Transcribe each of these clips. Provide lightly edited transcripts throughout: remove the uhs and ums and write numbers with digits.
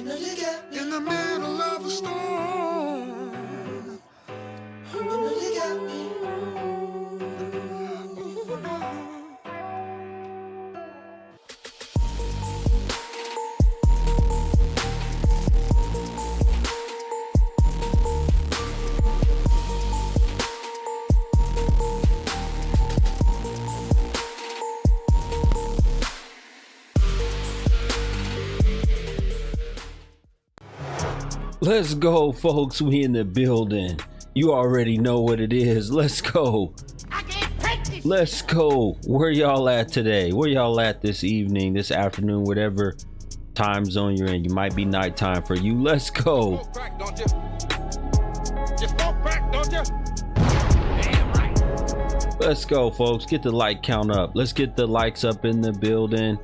In the middle of a storm. You know you got me. Let's go, folks. We in the building. You already know what it is. Let's go. Let's go. Where y'all at today? Where y'all at this evening, this afternoon, whatever time zone you're in? You might be nighttime for you. Let's go. Smoke crack, don't you? You smoke crack, don't you? Damn right. Let's go, folks. Get the like count up. Let's get the likes up in the building.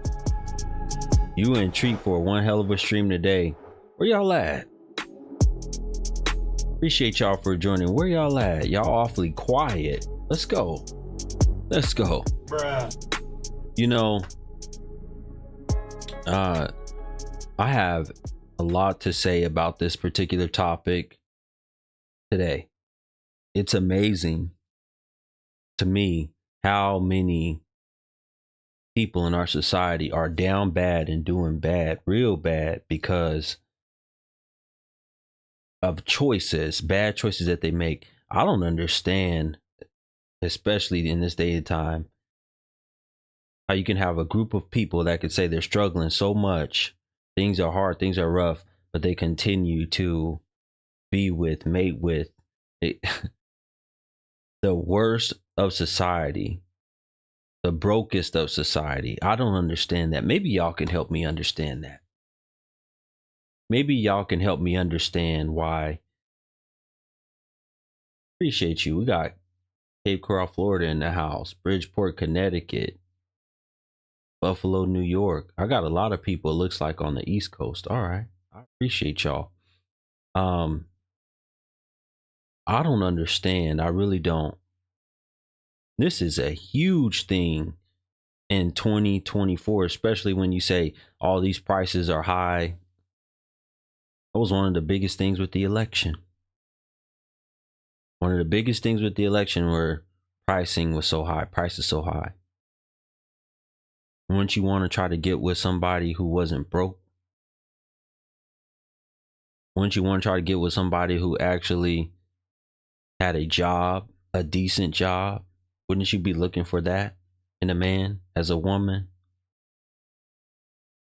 You in treat for one hell of a stream today. Where y'all at? Appreciate y'all for joining. Where y'all at? Y'all awfully quiet. Let's go. Let's go. Bruh. You know, I have a lot to say about this particular topic today. It's amazing to me how many people in our society are down bad and doing bad, real bad, because of choices, bad choices that they make. I don't understand, especially in this day and time, how you can have a group of people that could say they're struggling so much, things are hard, things are rough, but they continue to be with, mate with it, the worst of society, the brokest of society. I don't understand that. Maybe y'all can help me understand that. Maybe y'all can help me understand why. Appreciate you. We got Cape Coral, Florida in the house, Bridgeport, Connecticut, Buffalo, New York. I got a lot of people, it looks like, on the East Coast. All right. I appreciate y'all. I don't understand. I really don't. This is a huge thing in 2024, especially when you say all these prices are high. That was one of the biggest things with the election. One of the biggest things with the election were pricing was so high, prices so high. Wouldn't you want to try to get with somebody who wasn't broke? Wouldn't you want to try to get with somebody who actually had a job, a decent job? Wouldn't you be looking for that in a man as a woman?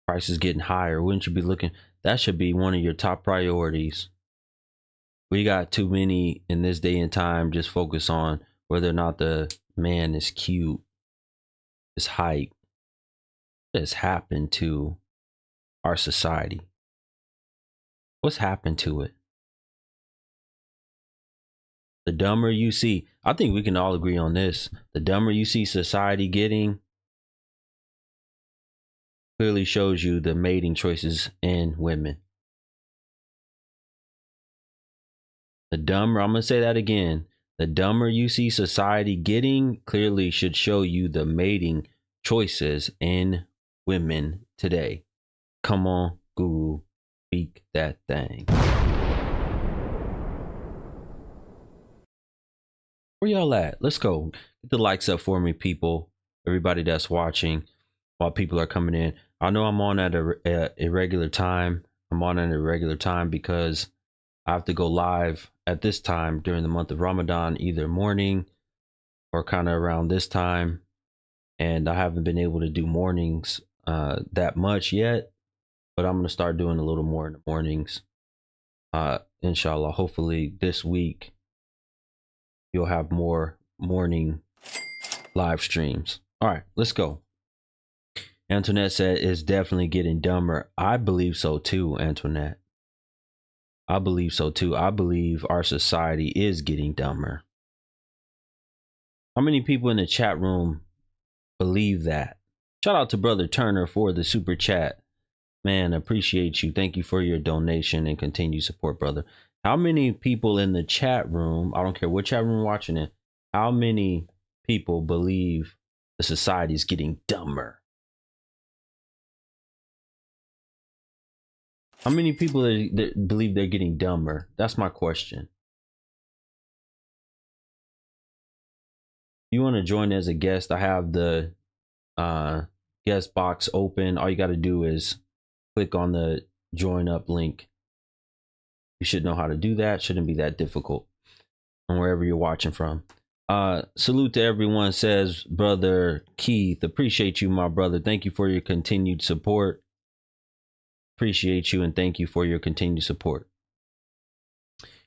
Prices getting higher. Wouldn't you be looking? That should be one of your top priorities. We got too many in this day and time just focus on whether or not the man is cute, his height. What has happened to our society? What's happened to it? The dumber you see, I think we can all agree on this. The dumber you see society getting clearly shows you the mating choices in women. The dumber, I'm going to say that again. The dumber you see society getting clearly should show you the mating choices in women today. Come on, Guru, speak that thing. Where y'all at? Let's go. Get the likes up for me, people. Everybody that's watching while people are coming in. I know I'm on at a irregular time. I'm on at a regular time because I have to go live at this time during the month of Ramadan, either morning or kind of around this time. And I haven't been able to do mornings that much yet, but I'm going to start doing a little more in the mornings. Inshallah, hopefully this week you'll have more morning live streams. All right, let's go. Antoinette said it's definitely getting dumber. I believe so too, Antoinette. I believe so too. I believe our society is getting dumber. How many people in the chat room believe that? Shout out to Brother Turner for the super chat. Man, appreciate you. Thank you for your donation and continued support, brother. How many people in the chat room, I don't care what chat room you're watching it, how many people believe the society is getting dumber? How many people that believe they're getting dumber? That's my question. You want to join as a guest? I have the guest box open. All you got to do is click on the join up link. You should know how to do that. Shouldn't be that difficult. And wherever you're watching from. Salute to everyone, says Brother Keith. Appreciate you, my brother. Thank you for your continued support. Appreciate you and thank you for your continued support.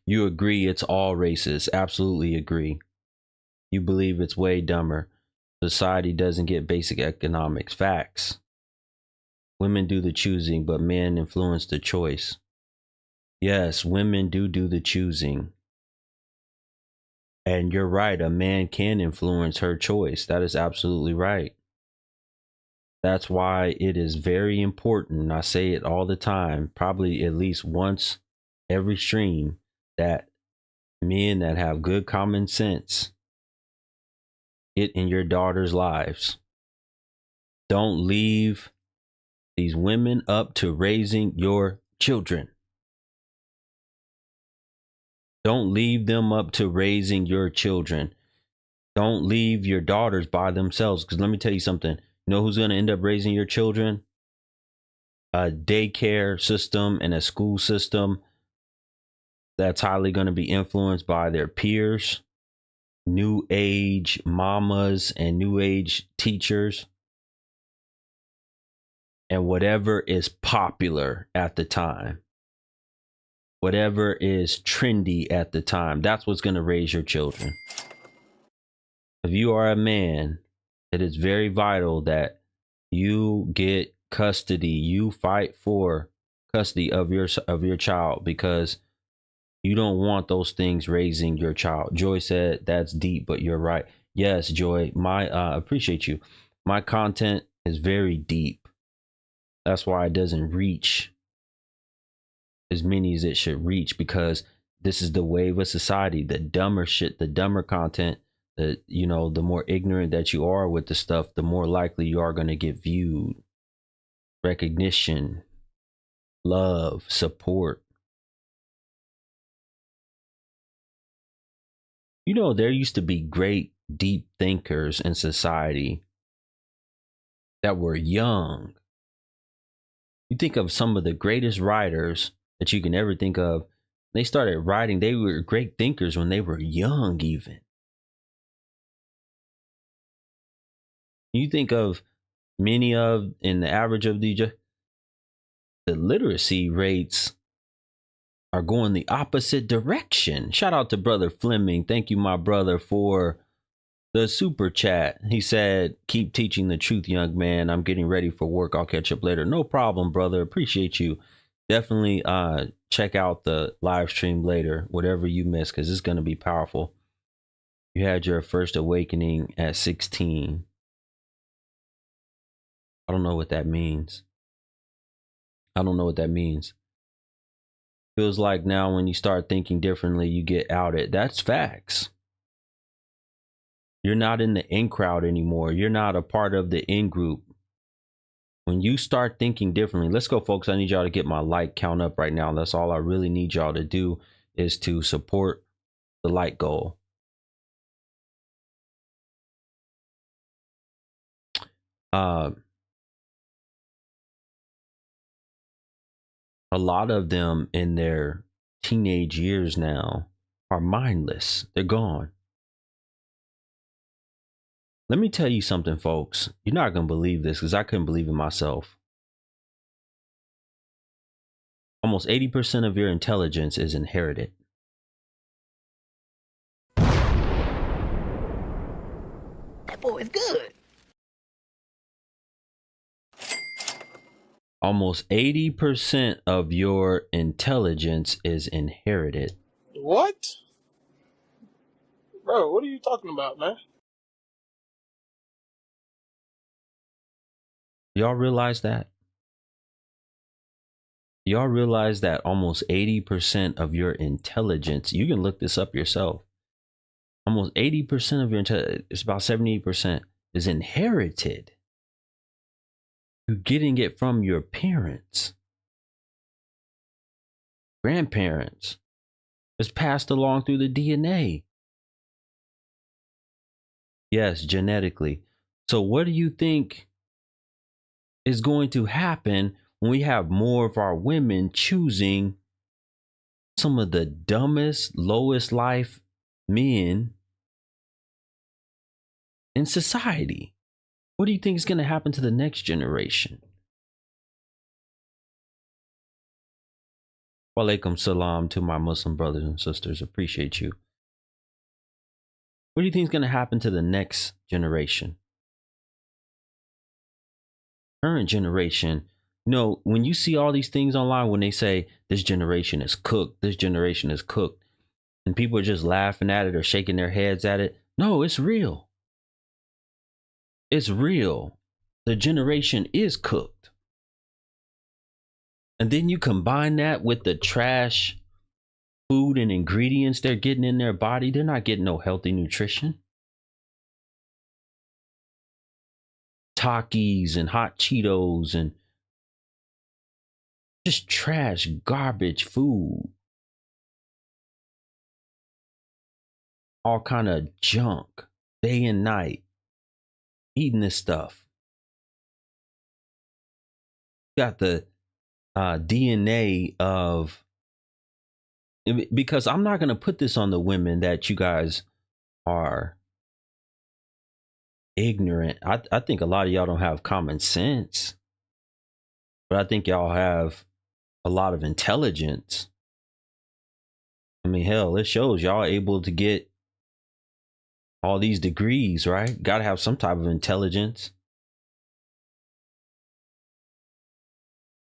You agree it's all racist. Absolutely agree. You believe it's way dumber. Society doesn't get basic economics. Facts. Women do the choosing, but men influence the choice. Yes, women do the choosing. And you're right, a man can influence her choice. That is absolutely right. That's why it is very important. I say it all the time, probably at least once every stream, that men that have good common sense get in your daughter's lives. Don't leave these women up to raising your children. Don't leave them up to raising your children. Don't leave your daughters by themselves. Because let me tell you something. You know who's going to end up raising your children? A daycare system and a school system that's highly going to be influenced by their peers, new age mamas and new age teachers, and whatever is popular at the time. Whatever is trendy at the time, that's what's going to raise your children. If you are a man, it is very vital that you get custody. You fight for custody of your child, because you don't want those things raising your child. Joy said that's deep, but you're right. Yes, Joy, my appreciate you. My content is very deep. That's why it doesn't reach as many as it should reach, because this is the wave of society. The dumber shit, the dumber content, the more ignorant that you are with the stuff, the more likely you are going to get viewed, recognition, love, support. There used to be great deep thinkers in society that were young. You think of some of the greatest writers that you can ever think of. They started writing. They were great thinkers when they were young, even. You think of many of, in the average of the literacy rates are going the opposite direction. Shout out to Brother Fleming. Thank you, my brother, for the super chat. He said, keep teaching the truth, young man. I'm getting ready for work. I'll catch up later. No problem, brother. Appreciate you. Definitely check out the live stream later, whatever you missed, because it's going to be powerful. You had your first awakening at 16. I don't know what that means. Feels like now when you start thinking differently, you get outed. That's facts. You're not in the in crowd anymore. You're not a part of the in group. When you start thinking differently, let's go, folks. I need y'all to get my like count up right now. That's all I really need y'all to do, is to support the like goal. A lot of them in their teenage years now are mindless. They're gone. Let me tell you something, folks. You're not going to believe this, because I couldn't believe it myself. Almost 80% of your intelligence is inherited. That boy is good. Almost 80% of your intelligence is inherited. What? Bro, what are you talking about, man? Y'all realize that? Y'all realize that almost 80% of your intelligence, you can look this up yourself. Almost 80% of your intelligence, it's about 78%, is inherited. You're getting it from your parents. grandparents. It's passed along through the DNA. Yes, genetically. So what do you think is going to happen when we have more of our women choosing some of the dumbest, lowest life men in society? What do you think is going to happen to the next generation? Walaikum salam to my Muslim brothers and sisters. Appreciate you. What do you think is going to happen to the next generation? Current generation, when you see all these things online, when they say this generation is cooked, this generation is cooked, and people are just laughing at it or shaking their heads at it. No, it's real. It's real. The generation is cooked. And then you combine that with the trash food and ingredients they're getting in their body. They're not getting no healthy nutrition. Takis and hot Cheetos and just trash, garbage food. All kind of junk, day and night, eating this stuff. Got the DNA of, because I'm not going to put this on the women that you guys are ignorant. I think a lot of y'all don't have common sense, but I think y'all have a lot of intelligence. I mean, hell, it shows y'all able to get all these degrees, right? Got to have some type of intelligence.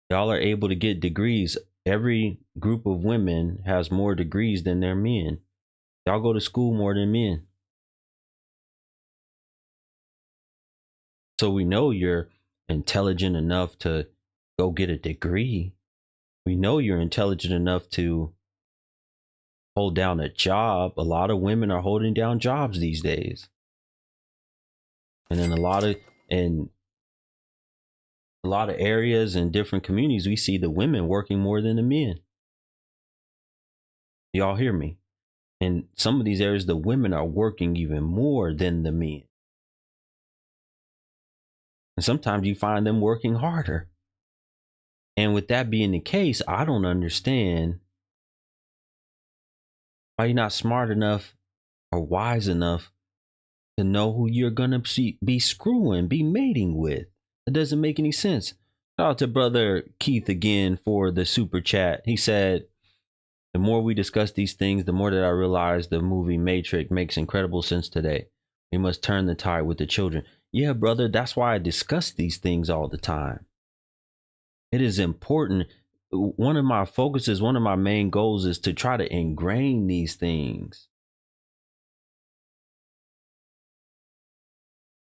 Y'all are able to get degrees. Every group of women has more degrees than their men. Y'all go to school more than men. So we know you're intelligent enough to go get a degree. We know you're intelligent enough to hold down a job. A lot of women are holding down jobs these days. And in a lot of areas and different communities, we see the women working more than the men. Y'all hear me? In some of these areas, the women are working even more than the men. And sometimes you find them working harder. And with that being the case, I don't understand why you're not smart enough or wise enough to know who you're going to be screwing, be mating with. It doesn't make any sense. Shout out to brother Keith again for the super chat. He said, the more we discuss these things, the more that I realize the movie Matrix makes incredible sense today. We must turn the tide with the children. Yeah, brother, that's why I discuss these things all the time. It is important. One of my focuses, one of my main goals is to try to ingrain these things.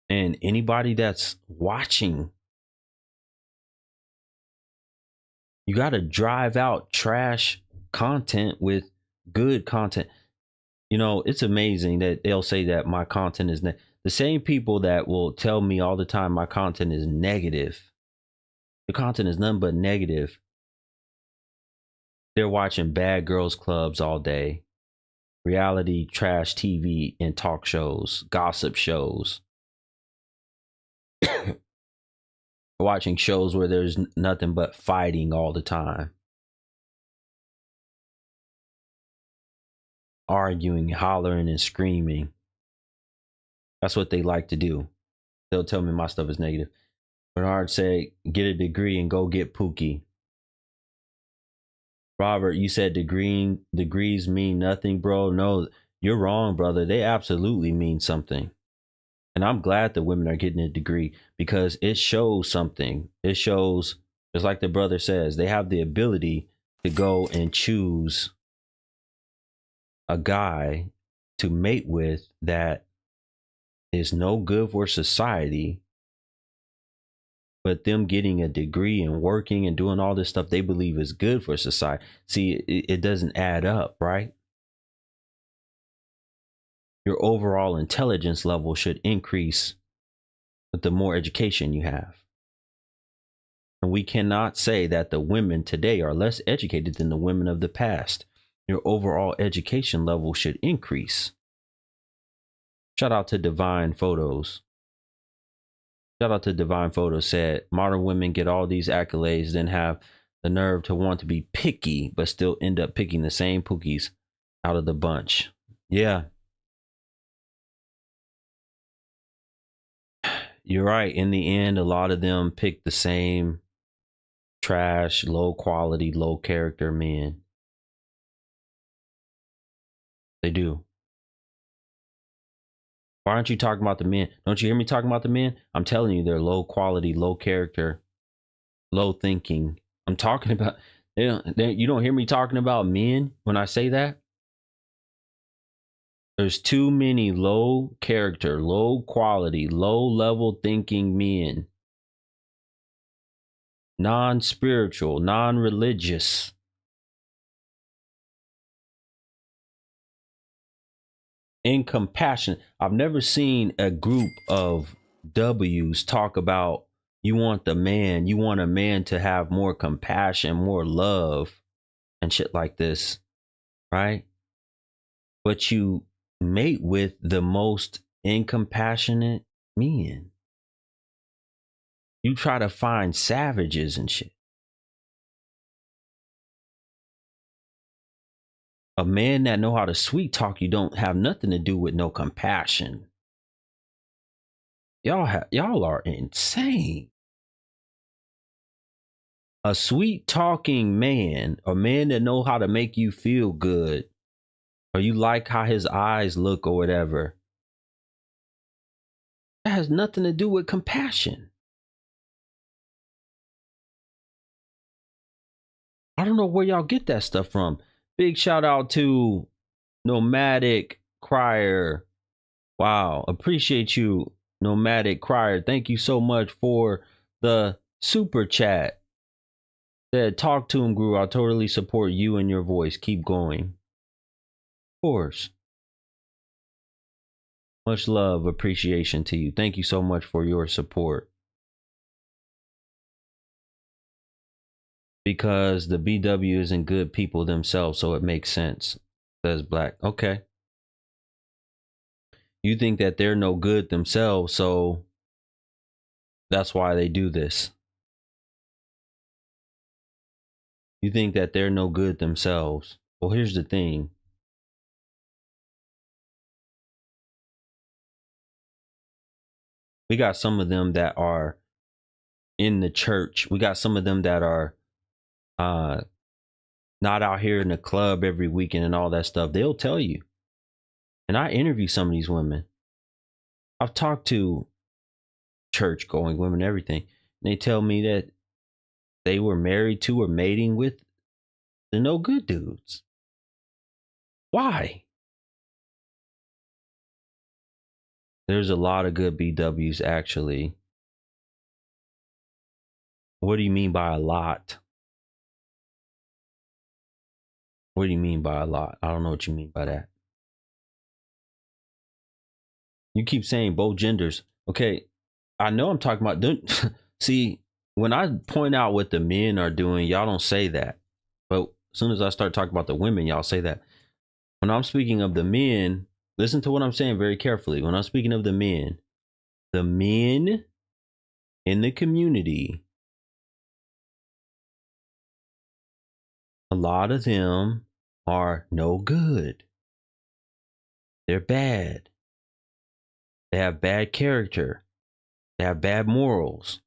And anybody that's watching, you got to drive out trash content with good content. It's amazing that they'll say that my content is the same people that will tell me all the time my content is negative. The content is nothing but negative. They're watching Bad Girls Clubs all day, reality trash TV and talk shows, gossip shows. Watching shows where there's nothing but fighting all the time. Arguing, hollering, and screaming. That's what they like to do. They'll tell me my stuff is negative. Bernard said, get a degree and go get Pookie. Robert, you said degrees mean nothing, bro. No, you're wrong, brother. They absolutely mean something. And I'm glad that women are getting a degree because it shows something. It shows, just like the brother says, they have the ability to go and choose a guy to mate with that is no good for society, but them getting a degree and working and doing all this stuff they believe is good for society. See, it doesn't add up, right? Your overall intelligence level should increase with the more education you have. And we cannot say that the women today are less educated than the women of the past. Your overall education level should increase. Shout out to Divine Photos. Shout out to Divine Photos said modern women get all these accolades, then have the nerve to want to be picky, but still end up picking the same pookies out of the bunch. Yeah. You're right. In the end, a lot of them pick the same trash, low quality, low character men. They do. Why aren't you talking about the men? Don't you hear me talking about the men? I'm telling you, they're low quality, low character, low thinking. I'm talking about, you don't hear me talking about men when I say that? There's too many low character, low quality, low level thinking men. Non-spiritual, non-religious. Incompassionate. I've never seen a group of W's talk about you want a man to have more compassion, more love, and shit like this, right? But you mate with the most incompassionate men. You try to find savages and shit. A man that know how to sweet talk you don't have nothing to do with no compassion. Y'all are insane. A sweet talking man, a man that know how to make you feel good, or you like how his eyes look or whatever, that has nothing to do with compassion. I don't know where y'all get that stuff from. Big shout out to Nomadic Crier. Wow, appreciate you, Nomadic Crier. Thank you so much for the super chat. Said, talk to him, Guru. I totally support you and your voice. Keep going. Of course. Much love, appreciation to you. Thank you so much for your support. Because the BW isn't good people themselves, so it makes sense, says Black. Okay. You think that they're no good themselves, so that's why they do this. You think that they're no good themselves. Well, here's the thing. We got some of them that are in the church. We got some of them that are not out here in the club every weekend and all that stuff. They'll tell you. And I interview some of these women. I've talked to church going women, everything. And they tell me that they were married to or mating with the no good dudes. Why? There's a lot of good BWs actually. What do you mean by a lot? What do you mean by a lot? I don't know what you mean by that. You keep saying both genders. Okay, I know I'm talking about. See, when I point out what the men are doing, y'all don't say that. But as soon as I start talking about the women, y'all say that. When I'm speaking of the men, listen to what I'm saying very carefully. When I'm speaking of the men in the community, a lot of them are no good. They're bad. They have bad character. They have bad morals.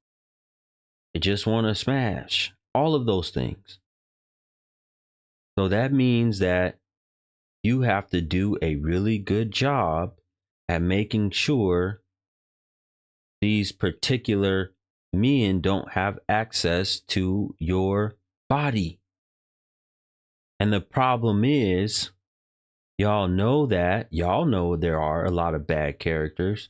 They just want to smash. All of those things. So that means that you have to do a really good job at making sure these particular men don't have access to your body. And the problem is, y'all know there are a lot of bad characters,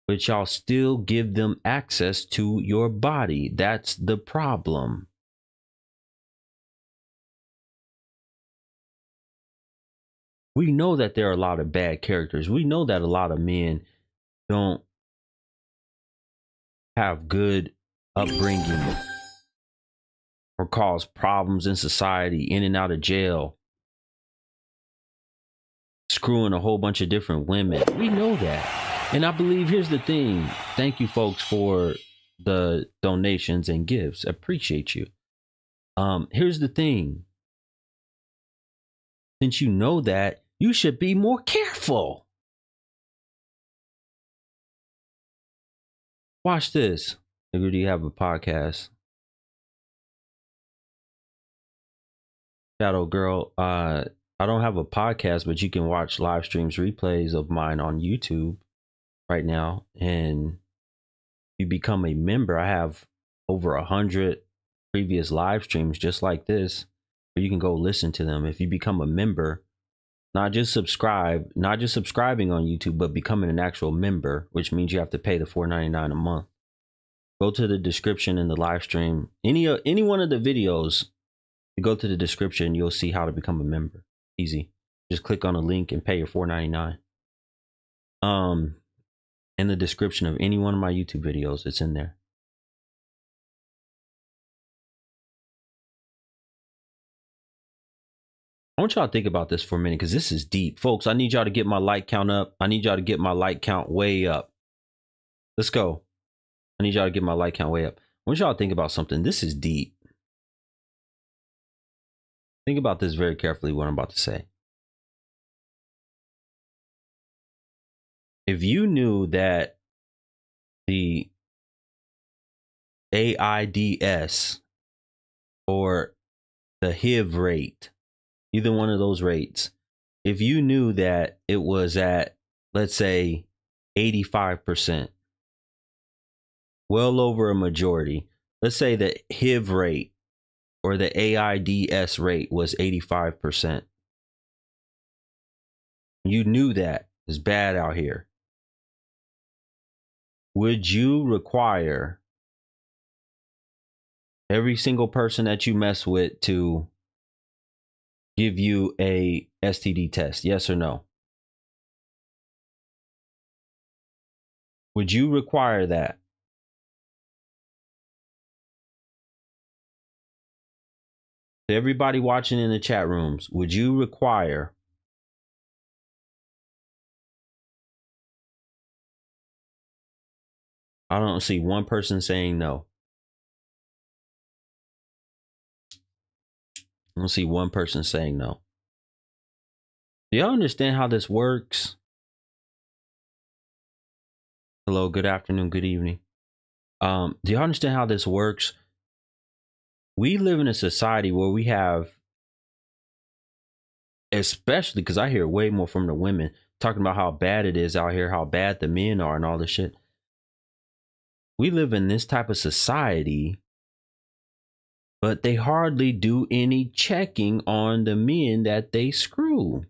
but y'all still give them access to your body. That's the problem. We know that there are a lot of bad characters. We know that a lot of men don't have good upbringing. or cause problems in society, in and out of jail, screwing a whole bunch of different women. We know that. And I believe, here's the thing. Thank you folks for the donations and gifts. Appreciate you. Here's the thing. Since you know that, you should be more careful. Watch this. Maybe do you have a podcast? Shadow Girl, I don't have a podcast, but you can watch live streams, replays of mine on YouTube right now. And you become a member. I have over 100 previous live streams just like this, where you can go listen to them. If you become a member, not just subscribing on YouTube, but becoming an actual member, which means you have to pay the $4.99 a month. Go to the description in the live stream. Any one of the videos, you go to the description, you'll see how to become a member. Easy. Just click on a link and pay your $4.99. In the description of any one of my YouTube videos, it's in there. I want y'all to think about this for a minute, because this is deep. Folks, I need y'all to get my like count up. I need y'all to get my like count way up. Let's go. I need y'all to get my like count way up. I want y'all to think about something. This is deep. Think about this very carefully, what I'm about to say. If you knew that the AIDS or the HIV rate, either one of those rates, if you knew that it was at, let's say, 85%, well over a majority, let's say the HIV rate or the AIDS rate was 85%. You knew that it's bad out here. Would you require every single person that you mess with to give you a STD test? Yes or no? Would you require that? To everybody watching in the chat rooms, would you require I don't see one person saying no. I don't see one person saying no. Do y'all understand how this works? Hello, good afternoon, good evening. Do y'all understand how this works? We live in a society where we have, especially because I hear way more from the women talking about how bad it is out here, how bad the men are and all this shit. We live in this type of society, but they hardly do any checking on the men that they screw.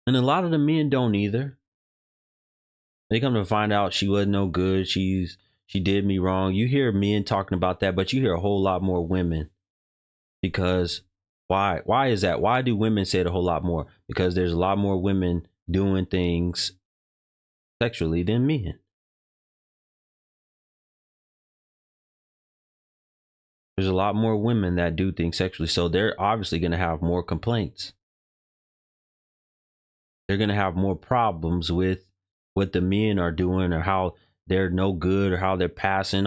And a lot of the men don't either. They come to find out she wasn't no good. She did me wrong. You hear men talking about that, but you hear a whole lot more women. Because why? Why is that? Why do women say it a whole lot more? Because there's a lot more women doing things sexually than men. There's a lot more women that do things sexually, so they're obviously going to have more complaints. They're going to have more problems with what the men are doing, or how they're no good, or how they're passing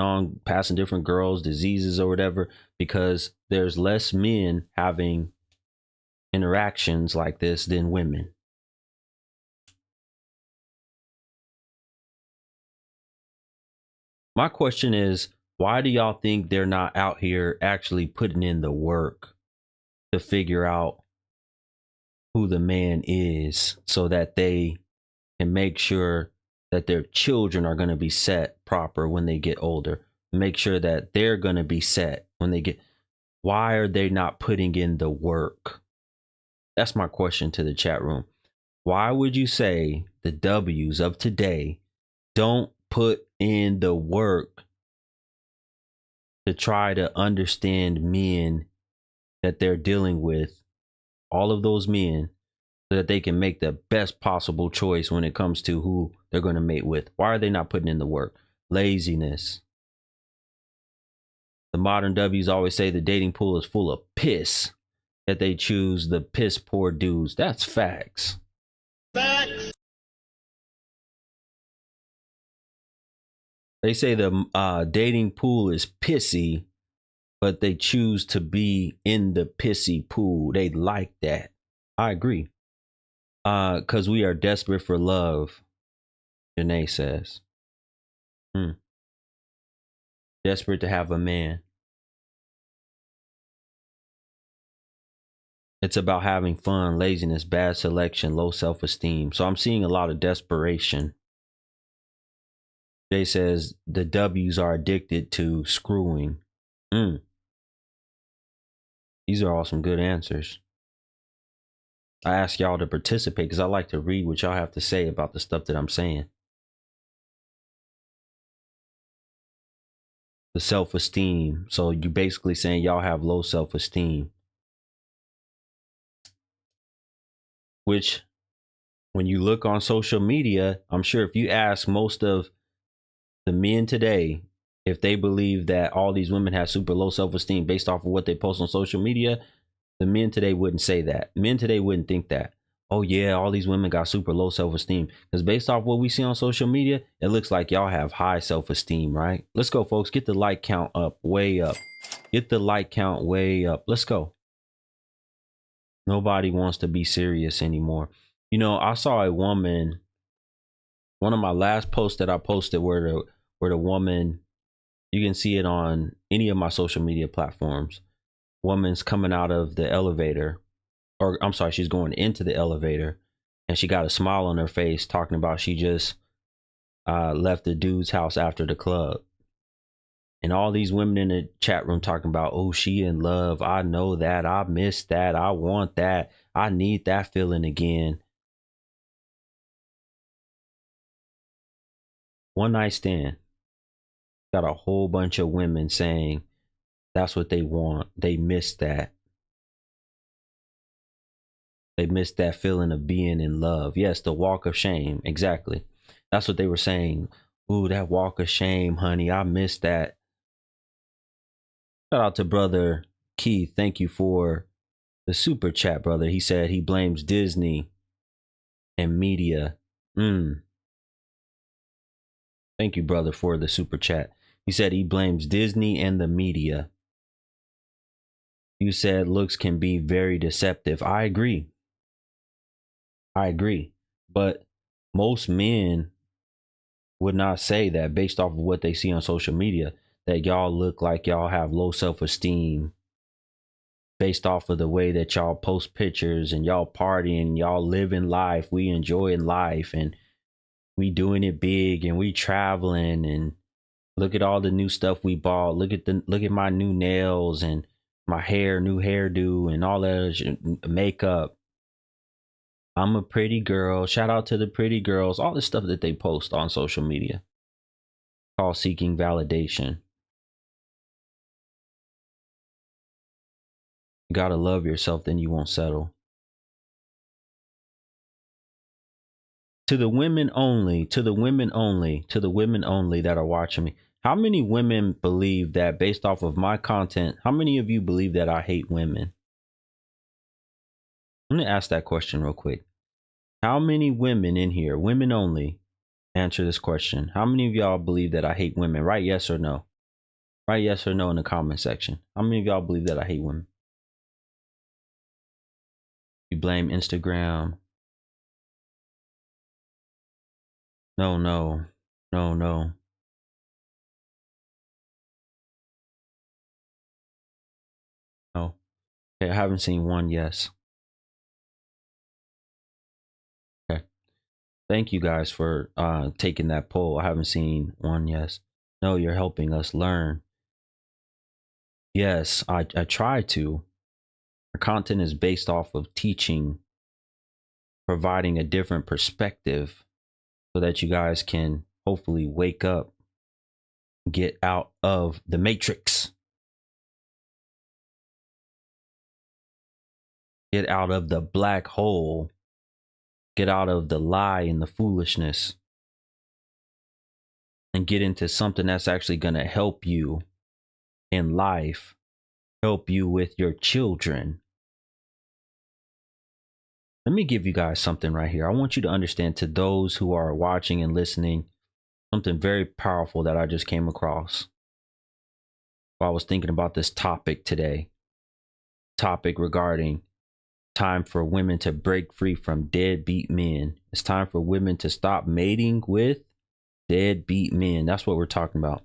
different girls diseases or whatever, because there's less men having interactions like this than women. My question is, why do y'all think they're not out here actually putting in the work to figure out who the man is, so that they can make sure that their children are going to be set proper when they get older? Make sure that they're going to be set when they get. Why are they not putting in the work? That's my question to the chat room. Why would you say the W's of today don't put in the work to try to understand men that they're dealing with, all of those men, so that they can make the best possible choice when it comes to who they're going to mate with? Why are they not putting in the work? Laziness. The modern W's always say the dating pool is full of piss, that they choose the piss poor dudes. That's facts. Facts. They say the dating pool is pissy, but they choose to be in the pissy pool. They like that. I agree. Because we are desperate for love, Janae says. Desperate to have a man. It's about having fun, laziness, bad selection, low self-esteem. So I'm seeing a lot of desperation. Jay says the W's are addicted to screwing. These are all some good answers. I ask y'all to participate because I like to read what y'all have to say about the stuff that I'm saying. The self-esteem. So you basically saying y'all have low self-esteem. Which, when you look on social media, I'm sure if you ask most of the men today if they believe that all these women have super low self-esteem based off of what they post on social media, the men today wouldn't say that. Men today wouldn't think that. Oh yeah, all these women got super low self-esteem. Because based off what we see on social media, it looks like y'all have high self-esteem, right? Let's go, folks. Get the like count up, way up. Get the like count way up. Let's go. Nobody wants to be serious anymore. You know, I saw a woman, one of my last posts that I posted where the woman, you can see it on any of my social media platforms. Woman's coming out of the elevator, or I'm sorry, she's going into the elevator, and she got a smile on her face talking about she just left the dude's house after the club. And all these women in the chat room talking about, oh, she in love. I know that. I miss that. I want that. I need that feeling again. One night stand. Got a whole bunch of women saying that's what they want. They miss that. They miss that feeling of being in love. Yes, the walk of shame. Exactly. That's what they were saying. Ooh, that walk of shame, honey. I miss that. Shout out to brother Keith. Thank you for the super chat, brother. He said he blames Disney and media. Thank you, brother, for the super chat. He said he blames Disney and the media. You said looks can be very deceptive. I agree. But most men would not say that based off of what they see on social media, that y'all look like y'all have low self-esteem based off of the way that y'all post pictures and y'all partying, y'all living life, we enjoying life, and we doing it big, and we traveling, and look at all the new stuff we bought. Look at my new nails and my hair, new hairdo, and all that makeup. I'm a pretty girl. Shout out to the pretty girls. All the stuff that they post on social media. Called seeking validation. You gotta love yourself, then you won't settle. To the women only, to the women only, to the women only that are watching me. How many women believe that based off of my content? How many of you believe that I hate women? I'm gonna ask that question real quick. How many women in here, women only, answer this question? How many of y'all believe that I hate women? Write yes or no. Write yes or no in the comment section. How many of y'all believe that I hate women? You blame Instagram. No. Okay, I haven't seen one yes. Okay. Thank you guys for taking that poll. I haven't seen one yes. No, you're helping us learn. Yes, I try to. Our content is based off of teaching, providing a different perspective so that you guys can hopefully wake up, get out of the matrix, get out of the black hole, get out of the lie and the foolishness, and get into something that's actually going to help you in life help you with your children. Let me give you guys something right here. I want you to understand, to those who are watching and listening, something very powerful that I just came across while I was thinking about this topic today. Topic regarding time for women to break free from deadbeat men. It's time for women to stop mating with deadbeat men. That's what we're talking about.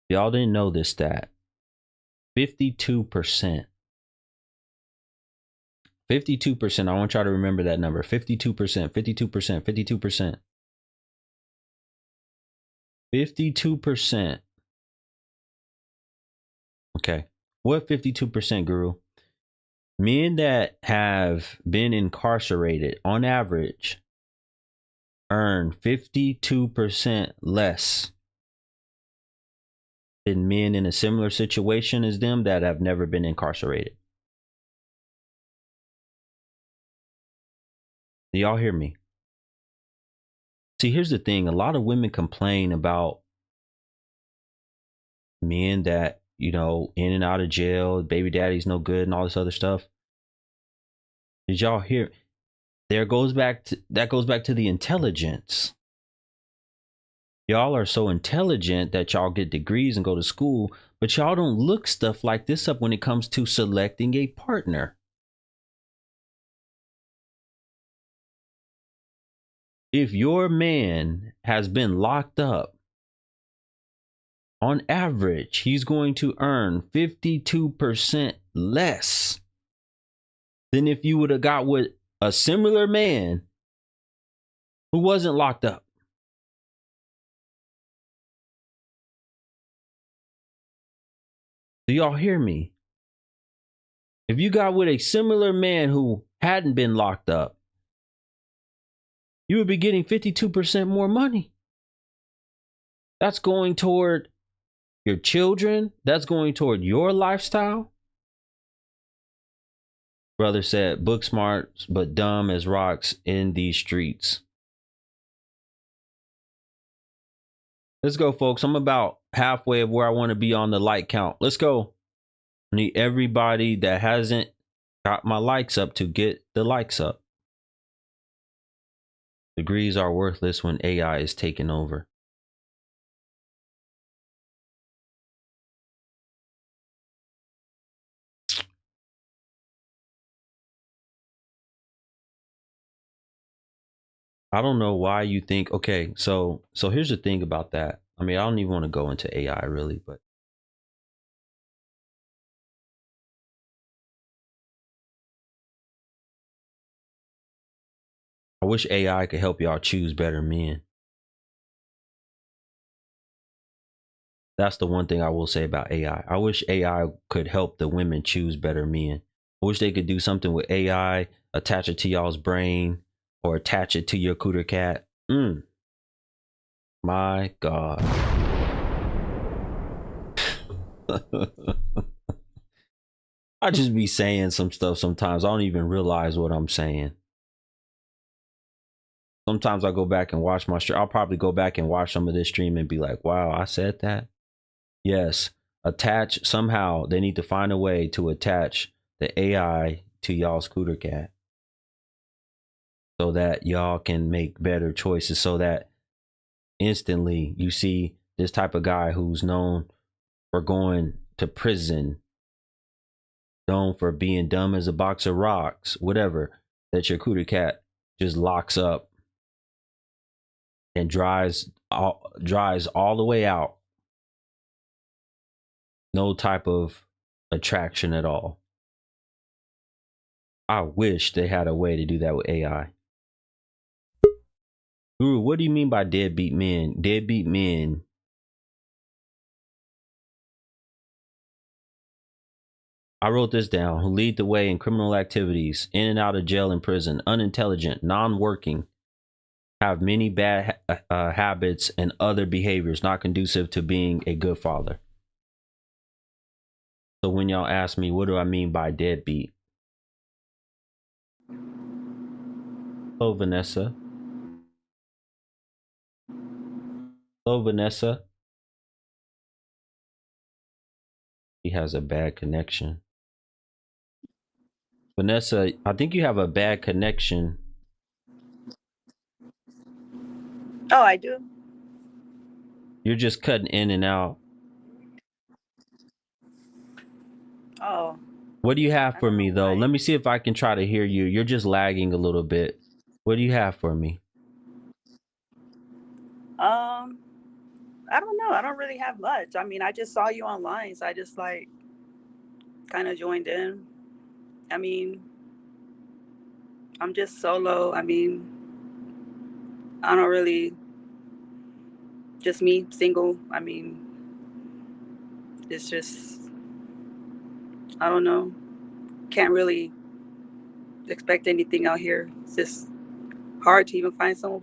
Y'all didn't know this stat. 52%. 52%. I want y'all to remember that number. 52%, 52%, 52%. 52%. Okay. What 52%, Guru? Men that have been incarcerated on average earn 52% less than men in a similar situation as them that have never been incarcerated. Do y'all hear me? See, here's the thing. A lot of women complain about men that, you know, in and out of jail, baby daddy's no good and all this other stuff. Did y'all hear? That goes back to the intelligence. Y'all are so intelligent that y'all get degrees and go to school, but y'all don't look stuff like this up when it comes to selecting a partner. If your man has been locked up, on average, he's going to earn 52% less than if you would have got with a similar man who wasn't locked up. Do y'all hear me? If you got with a similar man who hadn't been locked up, you would be getting 52% more money. That's going toward your children. That's going toward your lifestyle. Brother said, book smart, but dumb as rocks in these streets. Let's go, folks. I'm about halfway of where I want to be on the like count. Let's go. I need everybody that hasn't got my likes up to get the likes up. Degrees are worthless when AI is taking over. I don't know why you think, okay, so here's the thing about that. I mean, I don't even want to go into AI really, but I wish AI could help y'all choose better men. That's the one thing I will say about AI. I wish AI could help the women choose better men. I wish they could do something with AI, attach it to y'all's brain, or attach it to your cooter cat. My God. I just be saying some stuff sometimes. I don't even realize what I'm saying. Sometimes I go back and watch my stream. I'll probably go back and watch some of this stream and be like, wow, I said that. Yes. Attach somehow. They need to find a way to attach the AI to y'all's cooter cat so that y'all can make better choices, so that instantly you see this type of guy who's known for going to prison, known for being dumb as a box of rocks, whatever, that your cooter cat just locks up and dries all the way out. No type of attraction at all. I wish they had a way to do that with AI. Guru, what do you mean by deadbeat men? Deadbeat men. I wrote this down. Who lead the way in criminal activities, in and out of jail and prison, unintelligent, non-working, have many bad habits and other behaviors not conducive to being a good father. So when y'all ask me, what do I mean by deadbeat? Hello, Vanessa. Hello, Vanessa. He has a bad connection. Vanessa, I think you have a bad connection. Oh, I do. You're just cutting in and out. Oh, What do you have I for don't know me though? why. Let me see if I can try to hear you. You're just lagging a little bit. What do you have for me? I don't know. I don't really have much. I mean, I just saw you online, so I just like kind of joined in. I mean, I'm just solo. I mean, I don't really just me single. I mean, it's just I don't know. Can't really expect anything out here. It's just hard to even find someone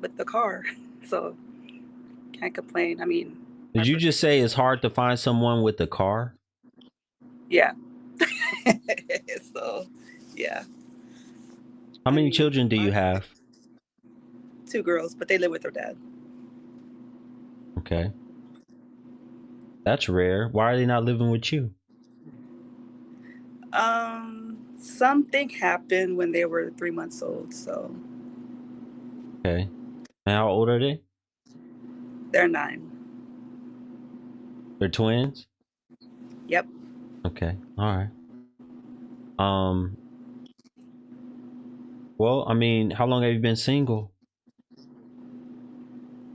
with the car. So can't complain. I mean, Did you just say it's hard to find someone with a car? yeah. So yeah. How I many mean, children do you have? 2 girls, but they live with their dad. Okay. That's rare. Why are they not living with you? Something happened when they were 3 months old, so Okay. And how old are they? they're 9. They're twins? Yep. Okay. All right. Um, well, I mean, how long have you been single?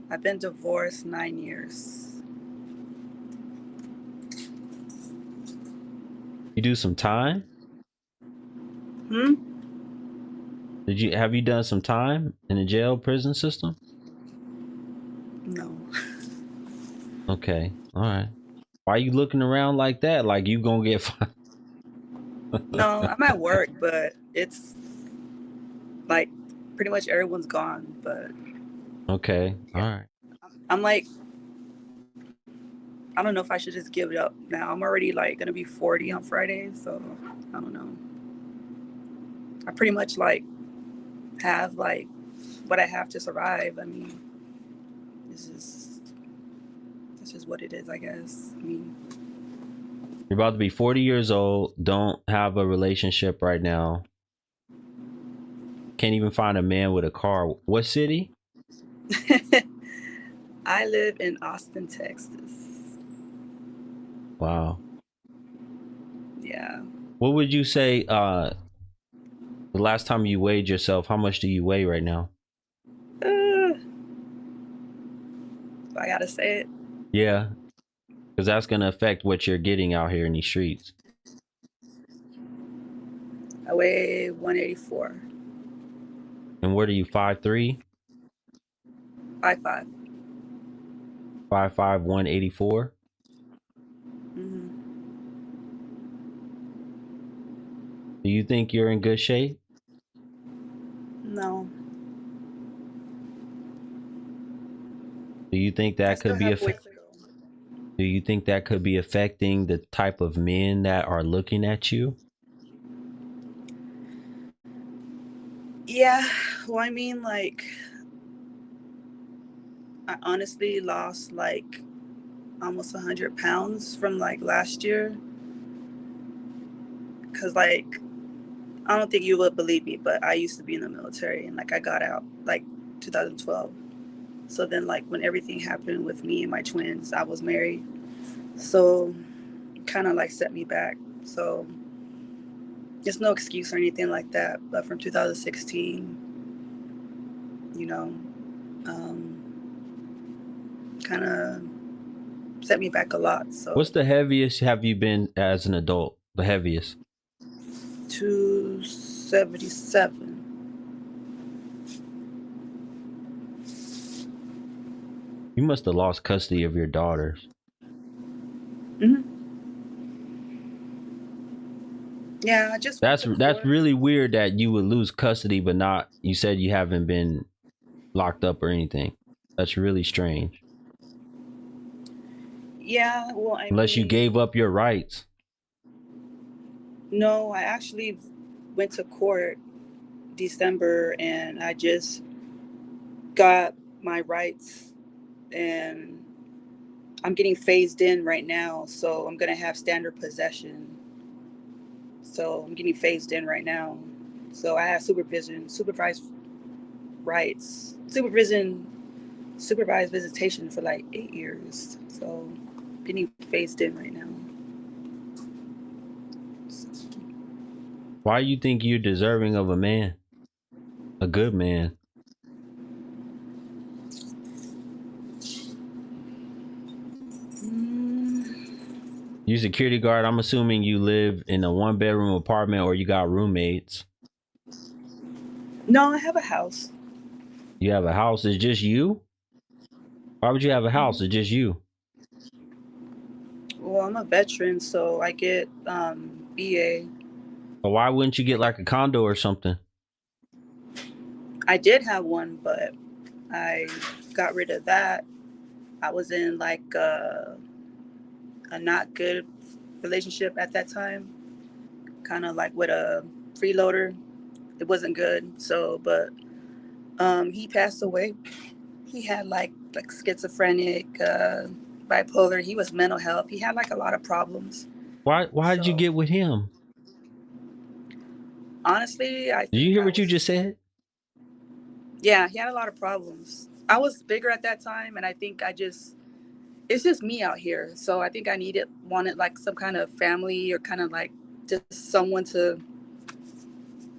I've been divorced 9 years. You do some time? Hmm? Have you done some time in the jail prison system? No. Okay. All right. Why are you looking around like that? Like you gonna get fined? No, I'm at work, but it's like pretty much everyone's gone, but Okay. All right. I'm like I don't know if I should just give it up now. I'm already like going to be 40 on Friday, so I don't know. I pretty much like have like what I have to survive. I mean, this is what it is, I guess. I mean, You're about to be 40 years old, don't have a relationship right now. Can't even find a man with a car. What city? I live in Austin, Texas. Wow. Yeah. What would you say the last time you weighed yourself, how much do you weigh right now? I gotta say it. Yeah. Because that's going to affect what you're getting out here in these streets. I weigh 184. And what are you, 5'3"? 5'5". 5'5", 184? Mm-hmm. Do you think you're in good shape? No. Do you think I that still could be have ways to go. Do you think that could be affecting the type of men that are looking at you? Yeah. Well, I mean, like, I honestly lost like almost 100 pounds from like last year. Cause like, I don't think you would believe me, but I used to be in the military and like I got out like 2012. So then like when everything happened with me and my twins, I was married. So kind of like set me back. So there's no excuse or anything like that. But from 2016, you know, kind of set me back a lot. So What's the heaviest have you been as an adult? The heaviest? 277. You must have lost custody of your daughters. Mm-hmm. Yeah, I just went That's to that's court. really weird that you would lose custody, but not. You said you haven't been locked up or anything. That's really strange. Yeah, well, I Unless you mean, gave up your rights. no, I actually went to court December and I just got my rights and I'm getting phased in right now, so I'm gonna have standard possession. So I'm getting phased in right now. So I have supervised rights, supervised visitation for like 8 years. So getting phased in right now. Why you think you're deserving of a man? A good man? You security guard, I'm assuming you live in a 1-bedroom apartment or you got roommates. No, I have a house. You have a house. It's just you? Why would you have a house? It's just you. Well, I'm a veteran, so I get VA. But why wouldn't you get like a condo or something? I did have one, but I got rid of that. I was in like a not good relationship at that time, kind of like with a freeloader. It wasn't good. So, but he passed away. He had like schizophrenic, bipolar. He was mental health. He had like a lot of problems. Why did you So get with him? honestly, I Did you think hear I what you was. just said? Yeah, he had a lot of problems. I was bigger at that time, and I think it's just me out here. So I think wanted like some kind of family or kind of like just someone to,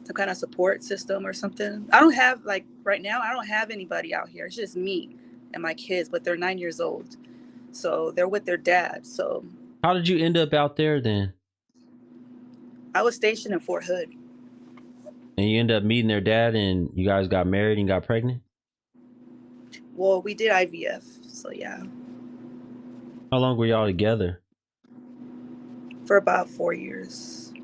some kind of support system or something. I don't have like right now, I don't have anybody out here. It's just me and my kids, but they're 9 years old. So they're with their dad. So How did you end up out there then? I was stationed in Fort Hood. And you end up meeting their dad and you guys got married and got pregnant? Well, we did IVF. So yeah, How long were y'all together? for about 4 years.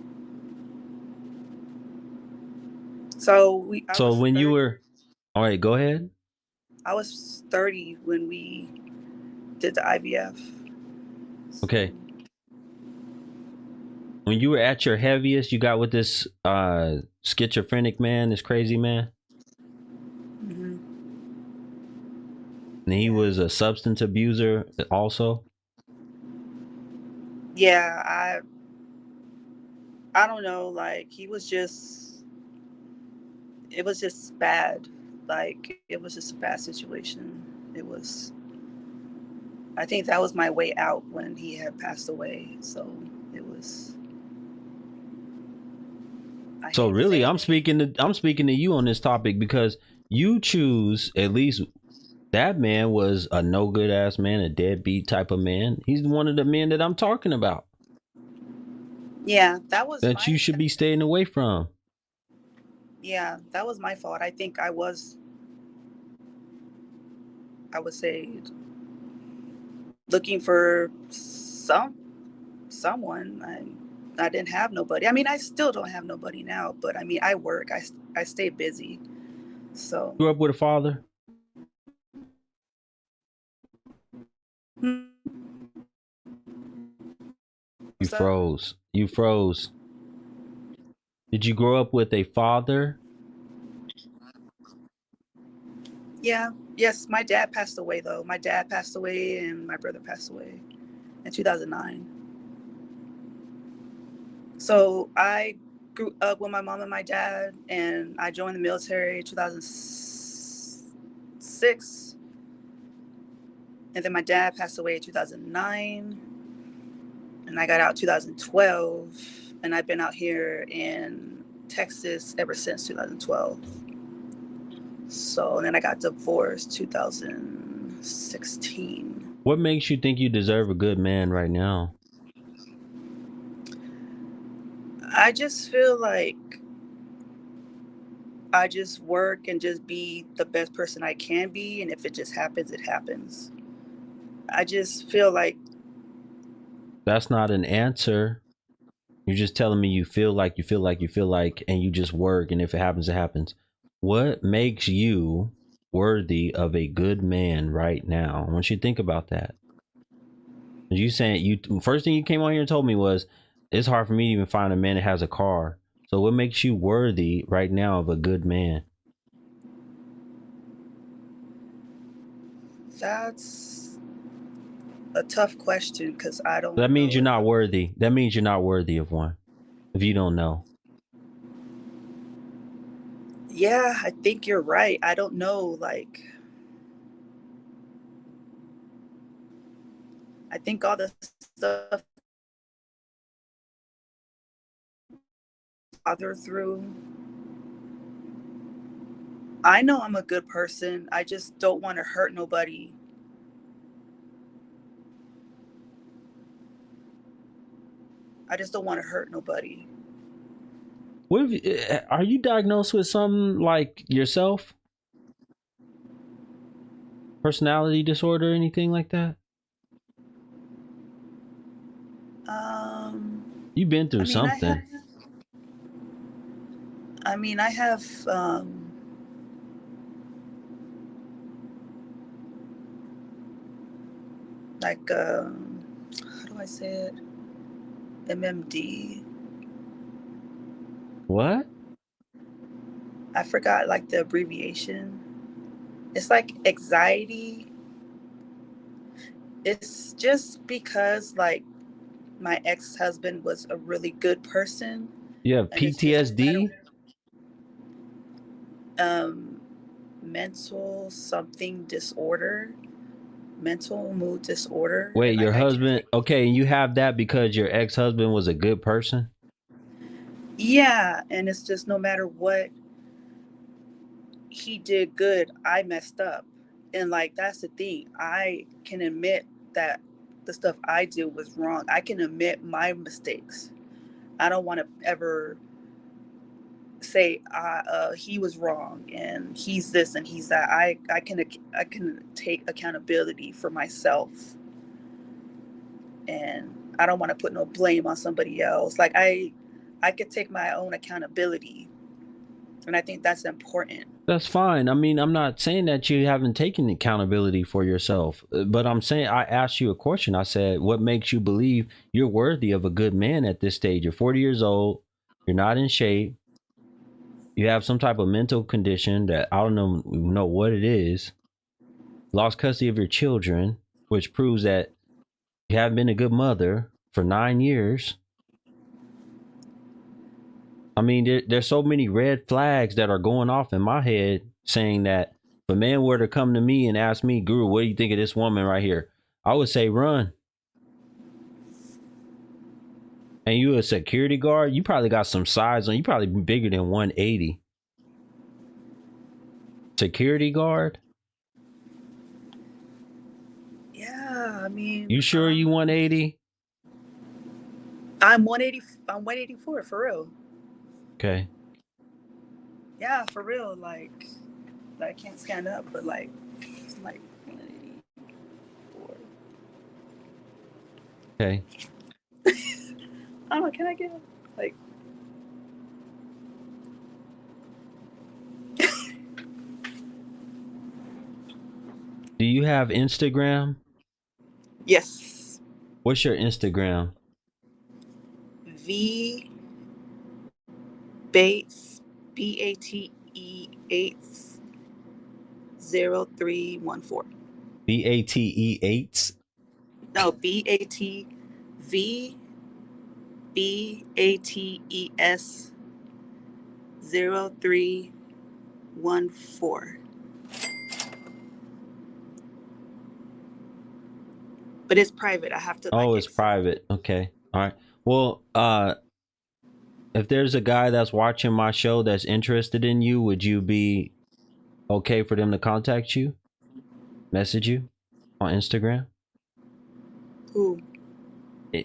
So I So was when you 30. were, all right, go ahead. I was 30 when we did the IVF. Okay. When you were at your heaviest, you got with this schizophrenic man, this crazy man, Mm-hmm. and he was a substance abuser also. Yeah, I don't know. Like it was just bad. Like it was just a bad situation. It was. I think that was my way out when he had passed away. So it was. I So hate really, saying I'm it. speaking to you on this topic because you choose, at least that man was a no good ass man, a deadbeat type of man. He's one of the men that I'm talking about Yeah, that was that you my. should be staying away from. Yeah, that was my fault. I think I was. I would say looking for someone. I didn't have nobody. I mean, I still don't have nobody now, but I mean, I work. I stay busy. So. Grew up with a father. You What's that? froze. You froze. Did you grow up with a father? Yeah. Yes, my dad passed away though. My dad passed away and my brother passed away in 2009. So I grew up with my mom and my dad, and I joined the military 2006. And then my dad passed away in 2009. And I got out 2012. And I've been out here in Texas ever since 2012. So and then I got divorced 2016. What makes you think you deserve a good man right now? I just feel like I just work and just be the best person I can be. And if it just happens, it happens. I just feel like, That's not an answer. You're just telling me you feel like, and you just work. And if it happens, it happens. What makes you worthy of a good man right now? I want you to think about that. You saying you first thing you came on here and told me was it's hard for me to even find a man that has a car. So what makes you worthy right now of a good man? that's a tough question because I don't That means know you're if not worthy. That means you're not worthy of one. If you don't know. yeah, I think you're right. I don't know. Like, I think all the stuff other through. I know I'm a good person. I just don't want to hurt nobody. I just don't want to hurt nobody. What if, are you diagnosed with something like yourself? Personality disorder, anything like that? Um, You've been through I mean, I have. something. I mean, I have. Like, how do I say it? MMD. What? I forgot like the abbreviation. It's like anxiety. It's just because like my ex-husband was a really good person, You have and it's just no matter PTSD? um mental something disorder, mental mood disorder, Wait, and your like I do husband, take. okay, you have that because your ex-husband was a good person? Yeah, and it's just no matter what he did good, I messed up. And like that's the thing. I can admit that the stuff I did was wrong. I can admit my mistakes. I don't want to ever say he was wrong and he's this and he's that. I can take accountability for myself, and I don't want to put no blame on somebody else. Like I could take my own accountability, and I think that's important. That's fine. I mean, I'm not saying that you haven't taken accountability for yourself, but I'm saying I asked you a question. I said, what makes you believe you're worthy of a good man at this stage? You're 40 years old. You're not in shape. You have some type of mental condition that I don't know what it is. Lost custody of your children, which proves that you haven't been a good mother for 9 years. I mean, there's so many red flags that are going off in my head saying that if a man were to come to me and ask me, Guru, what do you think of this woman right here? I would say run. And you a security guard, you probably got some size on you, probably bigger than 180. Security guard? Yeah, I mean, You sure you 180? I'm 180. I'm 184 for real. Okay. Yeah, for real. Like I can't stand up, but like 184. Okay. I don't know. Can I get like? Do you have Instagram? Yes. What's your Instagram? V Bates BATE 0314. BATE8s? No, BATES 0314. But it's private. I have to Oh, like it's private. Okay. All right. Well, if there's a guy that's watching my show that's interested in you, would you be okay for them to contact you, message you on Instagram? Who?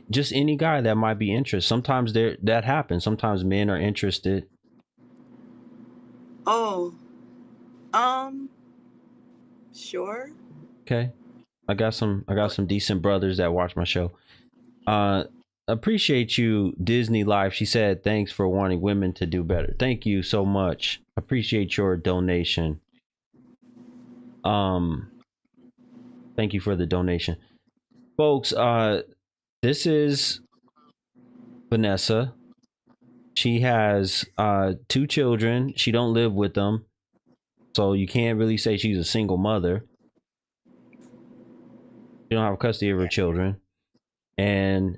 Just any guy that might be interested. Sometimes that happens. Sometimes men are interested. Oh, sure. Okay. I got some decent brothers that watch my show. Uh appreciate you, Disney Life. She said thanks for wanting women to do better. Thank you so much. Appreciate your donation. Um thank you for the donation. Folks, this is Vanessa. She has 2 children. She don't live with them, so you can't really say she's a single mother. She don't have custody of her children, and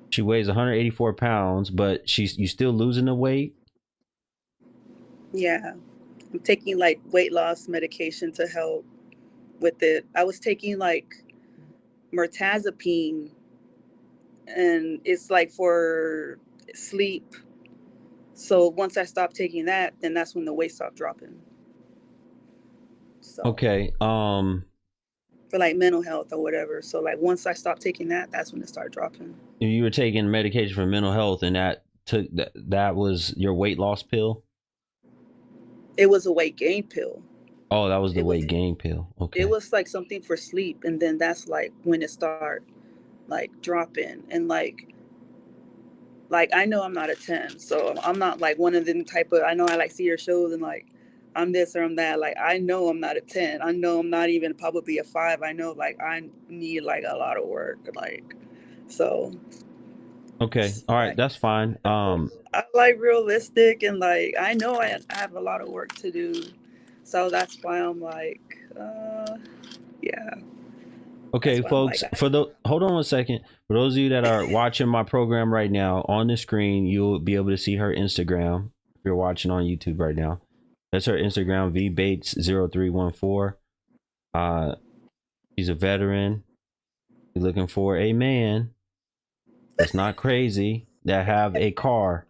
she weighs 184 pounds, but you still losing the weight. Yeah. I'm taking like weight loss medication to help with it. I was taking like mirtazapine, and it's like for sleep. So once I stopped taking that, then that's when the weight stopped dropping. So Okay. for like mental health or whatever. So like once I stopped taking that, that's when it started dropping. You were taking medication for mental health, and that was your weight loss pill. It was a weight gain pill. Oh, that was the It was weight gain pill. Okay. it was like something for sleep, and then that's like when it started like dropping. And like I know I'm not a 10, so I'm not like one of them type of, I know I like see your shows and like I'm this or I'm that. Like I know I'm not a 10. I know I'm not even probably a 5. I know like I need like a lot of work. Like so Okay. All right. like That's fine. I like realistic, and like I know I have a lot of work to do. So that's why I'm like yeah. Okay, That's why I'm folks, like hold on 1 second. For those of you that are watching my program right now, on the screen, you'll be able to see her Instagram. If you're watching on YouTube right now, that's her Instagram, vbates0314. She's a veteran. You're looking for a man that's not crazy, that have a car.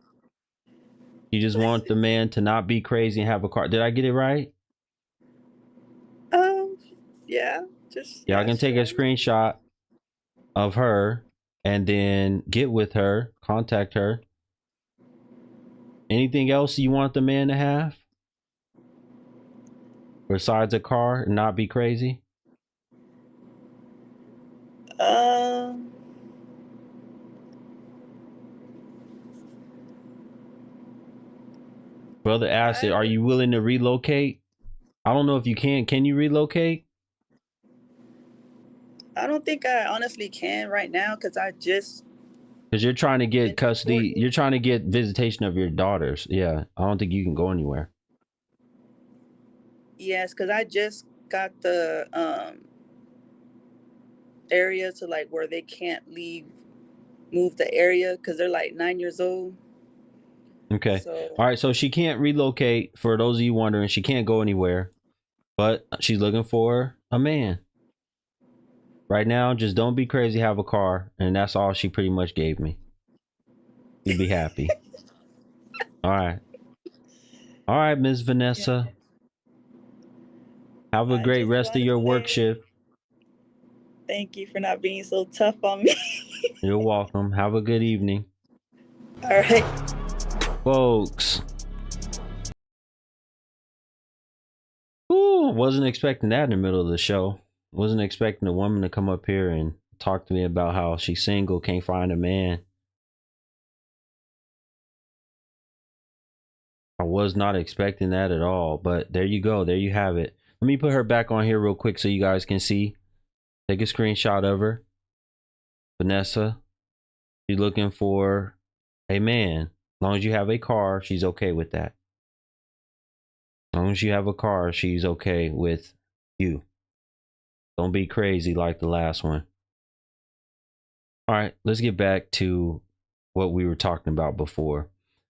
You just want the man to not be crazy and have a car. Did I get it right? yeah, just Y'all yeah, can take a sure. screenshot of her and then get with her, contact her. Anything else you want the man to have besides a car and not be crazy? Brother asked it, are you willing to relocate? I don't know if you can. Can you relocate? I don't think I honestly can right now because I just Because you're trying to get been custody. deported. You're trying to get visitation of your daughters. Yeah. I don't think you can go anywhere. Yes, because I just got the area to like where they can't move the area because they're like 9 years old. Okay. So All right. So she can't relocate. For those of you wondering, she can't go anywhere, but she's looking for a man. Right now, just don't be crazy, have a car. And that's all she pretty much gave me. You'd be happy. All right. All right, Miss Vanessa. Have a I great just rest of want to your work say shift. thank you for not being so tough on me. You're welcome. Have a good evening. All right. Folks. Ooh, wasn't expecting that in the middle of the show. Wasn't expecting a woman to come up here and talk to me about how she's single, can't find a man. I was not expecting that at all, but there you go. There you have it. Let me put her back on here real quick so you guys can see. Take a screenshot of her. Vanessa. She's looking for a man. As long as you have a car, she's okay with that. As long as you have a car, she's okay with you. Don't be crazy like the last one. All right, let's get back to what we were talking about before.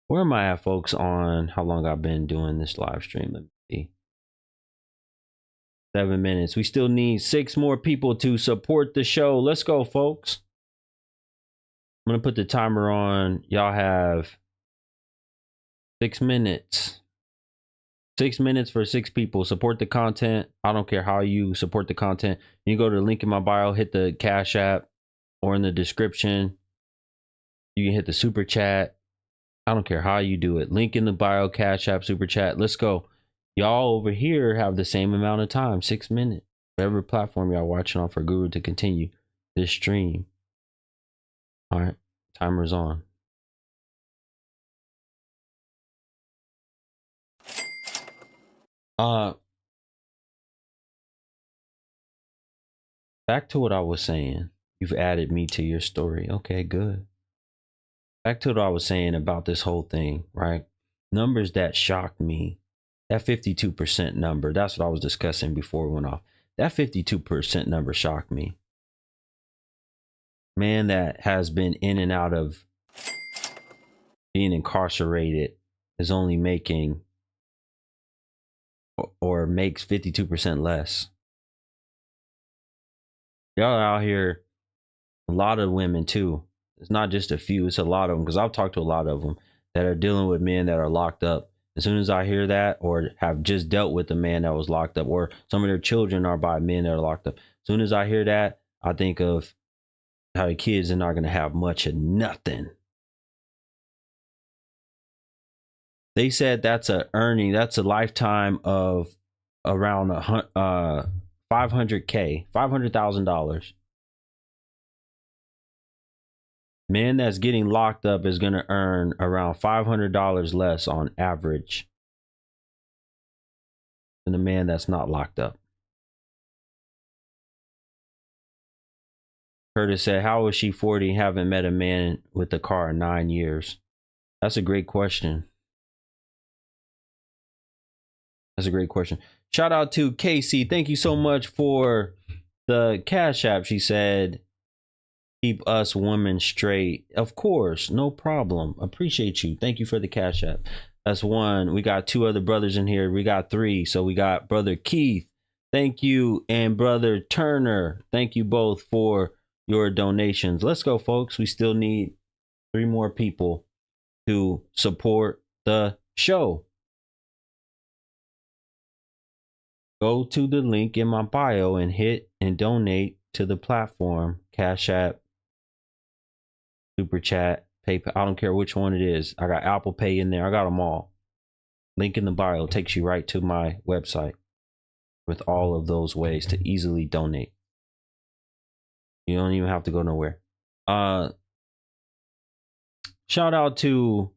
Where am I at, folks, on how long I've been doing this live stream? Let me see. 7 minutes. We still need 6 more people to support the show. Let's go, folks. I'm going to put the timer on. Y'all have 6 minutes. 6 minutes for 6 people. Support the content. I don't care how you support the content. You go to the link in my bio, hit the Cash App, or in the description. You can hit the super chat. I don't care how you do it. Link in the bio, Cash App, super chat. Let's go. Y'all over here have the same amount of time, 6 minutes. Whatever platform y'all watching on for Guru to continue this stream. All right, timer's on. Back to what I was saying. You've added me to your story. Okay, good. Back to what I was saying about this whole thing, right? Numbers that shocked me. That 52% number, that's what I was discussing before we went off. That 52% number shocked me. Man that has been in and out of being incarcerated is only making or makes 52% less. Y'all out here, a lot of women too. It's not just a few, it's a lot of them, because I've talked to a lot of them that are dealing with men that are locked up. As soon as I hear that, or have just dealt with a man that was locked up, or some of their children are by men that are locked up, as soon as I hear that, I think of how the kids are not going to have much of nothing. They said that's a lifetime of around $500,000, $500,000. Man that's getting locked up is going to earn around $500 less on average than a man that's not locked up. Curtis said, how is she 40 and haven't met a man with a car in 9 years? That's a great question. That's a great question. Shout out to Casey. Thank you so much for the Cash App. She said, keep us women straight. Of course, no problem. Appreciate you. Thank you for the Cash App. That's one. We got two other brothers in here. We got three. So we got Brother Keith. Thank you. And Brother Turner. Thank you both for your donations. Let's go, folks. We still need 3 more people to support the show. Go to the link in my bio and hit and donate to the platform. Cash App, Super Chat, PayPal. I don't care which one it is. I got Apple Pay in there. I got them all. Link in the bio takes you right to my website with all of those ways to easily donate. You don't even have to go nowhere. Shout out to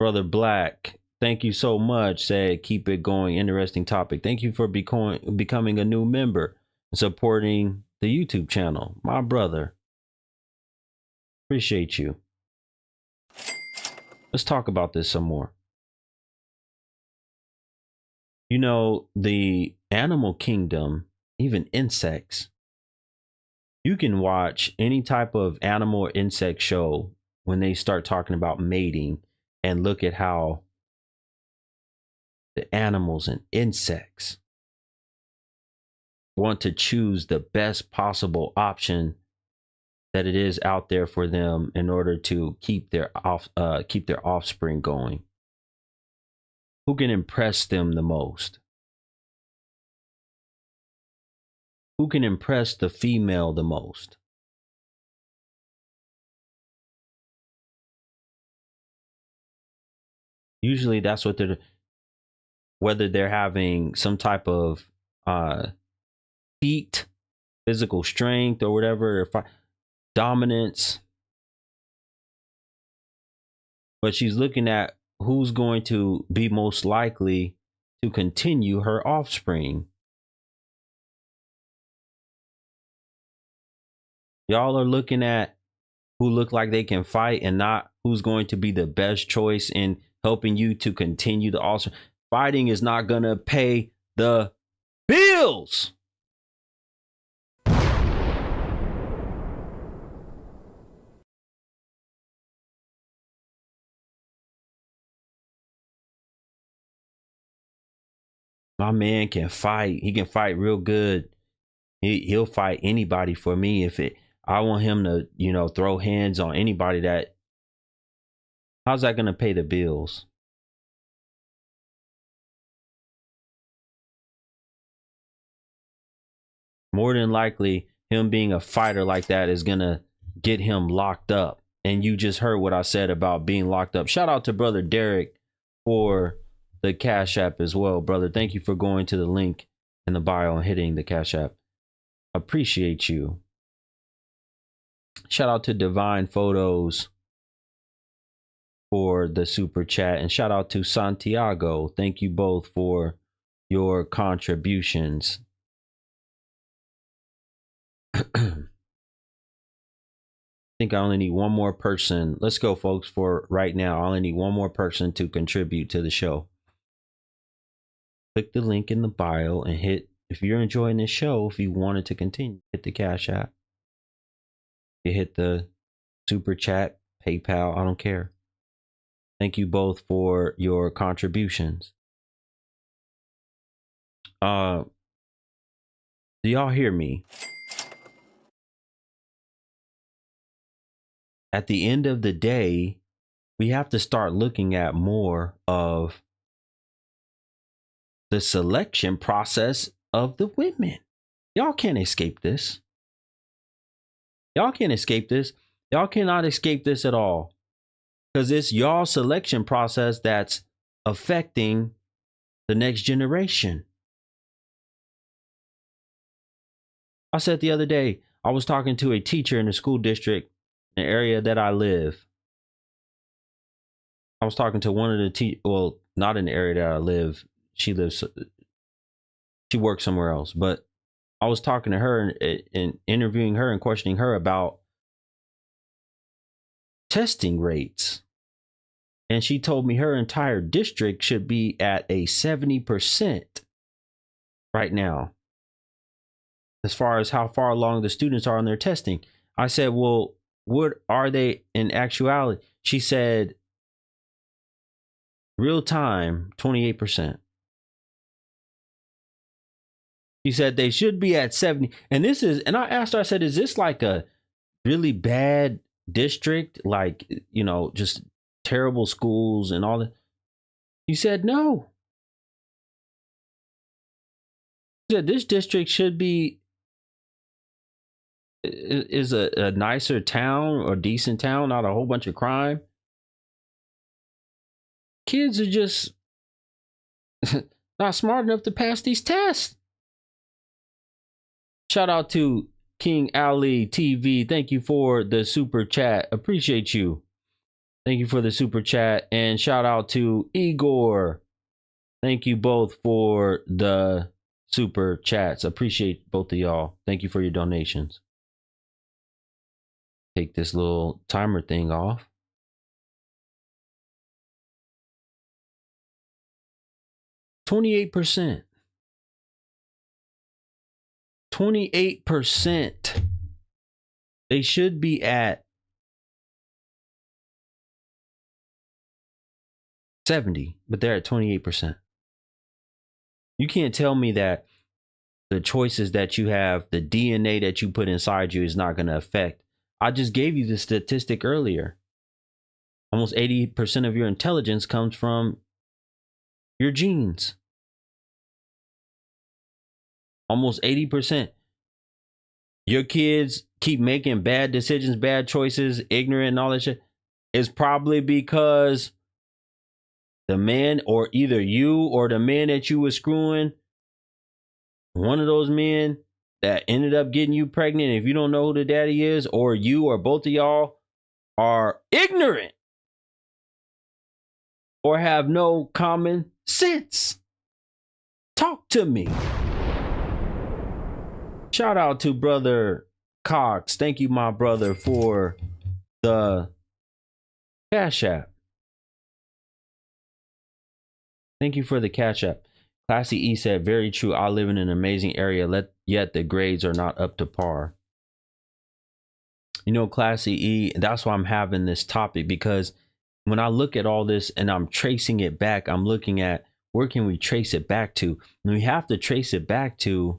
Brother Black. Thank you so much. Said, keep it going. Interesting topic. Thank you for becoming a new member and supporting the YouTube channel. My brother. Appreciate you. Let's talk about this some more. You know, the animal kingdom, even insects, you can watch any type of animal or insect show when they start talking about mating and look at how the animals and insects want to choose the best possible option that it is out there for them in order to keep their offspring going. Who can impress them the most? Who can impress the female the most? Usually that's what they're, whether they're having some type of heat, physical strength, or whatever, dominance. But she's looking at who's going to be most likely to continue her offspring. Y'all are looking at who look like they can fight and not who's going to be the best choice in helping you to continue the offspring. Fighting is not going to pay the bills. My man can fight. He can fight real good. He'll fight anybody for me. I want him to, throw hands on anybody. How's that going to pay the bills? More than likely, him being a fighter like that is going to get him locked up. And you just heard what I said about being locked up. Shout out to Brother Derek for the Cash App as well, brother. Thank you for going to the link in the bio and hitting the Cash App. Appreciate you. Shout out to Divine Photos for the super chat, and shout out to Santiago. Thank you both for your contributions. I think I only need one more person. Let's go, folks, for right now. I only need one more person to contribute to the show. click the link in the bio and hit, if you're enjoying this show, if you wanted to continue, hit the Cash App. You hit the Super Chat, PayPal, I don't care. Thank you both for your contributions. Do y'all hear me? At the end of the day, we have to start looking at more of the selection process of the women. Y'all can't escape this. Y'all can't escape this. Y'all cannot escape this at all. Because it's y'all selection process that's affecting the next generation. I said the other day, I was talking to a teacher in the school district, in the area that I live. I was talking to one of the well, not in the area that I live. She works somewhere else, but I was talking to her and interviewing her and questioning her about testing rates. And she told me her entire district should be at a 70% right now, as far as how far along the students are in their testing. I said, well, what are they in actuality? She said, real time, 28%. She said they should be at 70. And I asked her, I said, is this like a really bad district? Like, you know, just terrible schools and all that? She said, no. She said, this district should be, is a nicer town or decent town, not a whole bunch of crime. Kids are just not smart enough to pass these tests. Shout out to King Ali TV. Thank you for the super chat. Appreciate you. Thank you for the super chat. And shout out to Igor. Thank you both for the super chats. Appreciate both of y'all. Thank you for your donations. Take this little timer thing off. %28%. 28%. They should be at 70, but they're at 28%. You can't tell me that the choices that you have, the DNA that you put inside you is not going to affect. I just gave you the statistic earlier. Almost 80% of your intelligence comes from your genes. Almost 80%. Your kids keep making bad decisions, bad choices, ignorant and all that shit. It's probably because the man, or either you or the man that you were screwing, one of those men that ended up getting you pregnant, if you don't know who the daddy is, or you or both of y'all are ignorant or have no common sense. Talk to me. Shout out to brother Cox. Thank you, my brother, for the Cash App. Thank you for the Cash App. Classy E said, very true. I live in an amazing area, yet the grades are not up to par. You know, Classy E, that's why I'm having this topic, because when I look at all this and I'm tracing it back, I'm looking at where can we trace it back to? And we have to trace it back to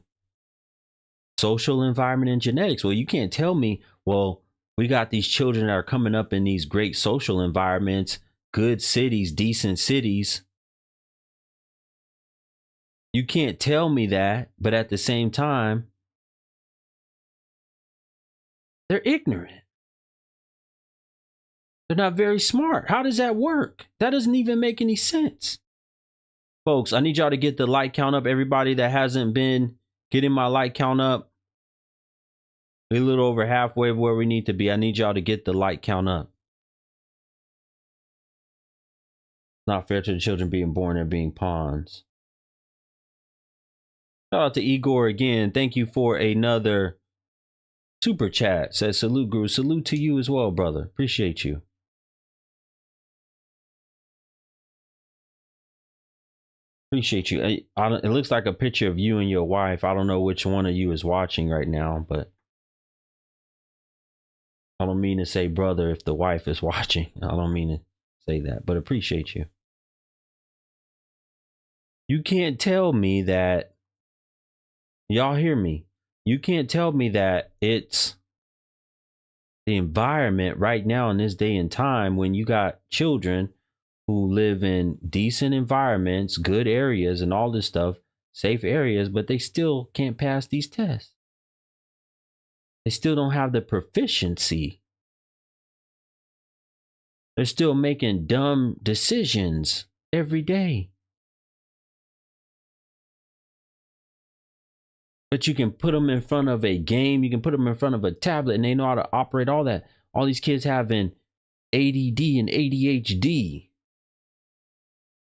social environment and genetics. Well, you can't tell me, well, we got these children that are coming up in these great social environments, good cities, decent cities. You can't tell me that, but at the same time, they're ignorant. They're not very smart. How does that work? That doesn't even make any sense. Folks, I need y'all to get the like count up. Everybody that hasn't been getting my like count up, we're a little over halfway where we need to be. I need y'all to get the like count up. Not fair to the children being born and being pawns. Shout out to Igor again. Thank you for another super chat. Says salute, Guru. Salute to you as well, brother. Appreciate you. Appreciate you. It looks like a picture of you and your wife. I don't know which one of you is watching right now, but I don't mean to say brother if the wife is watching. I don't mean to say that, but appreciate you. You can't tell me that, y'all hear me? You can't tell me that it's the environment right now in this day and time when you got children who live in decent environments, good areas, and all this stuff, safe areas, but they still can't pass these tests. They still don't have the proficiency. They're still making dumb decisions every day. But you can put them in front of a game, you can put them in front of a tablet, and they know how to operate all that. All these kids having ADD and ADHD.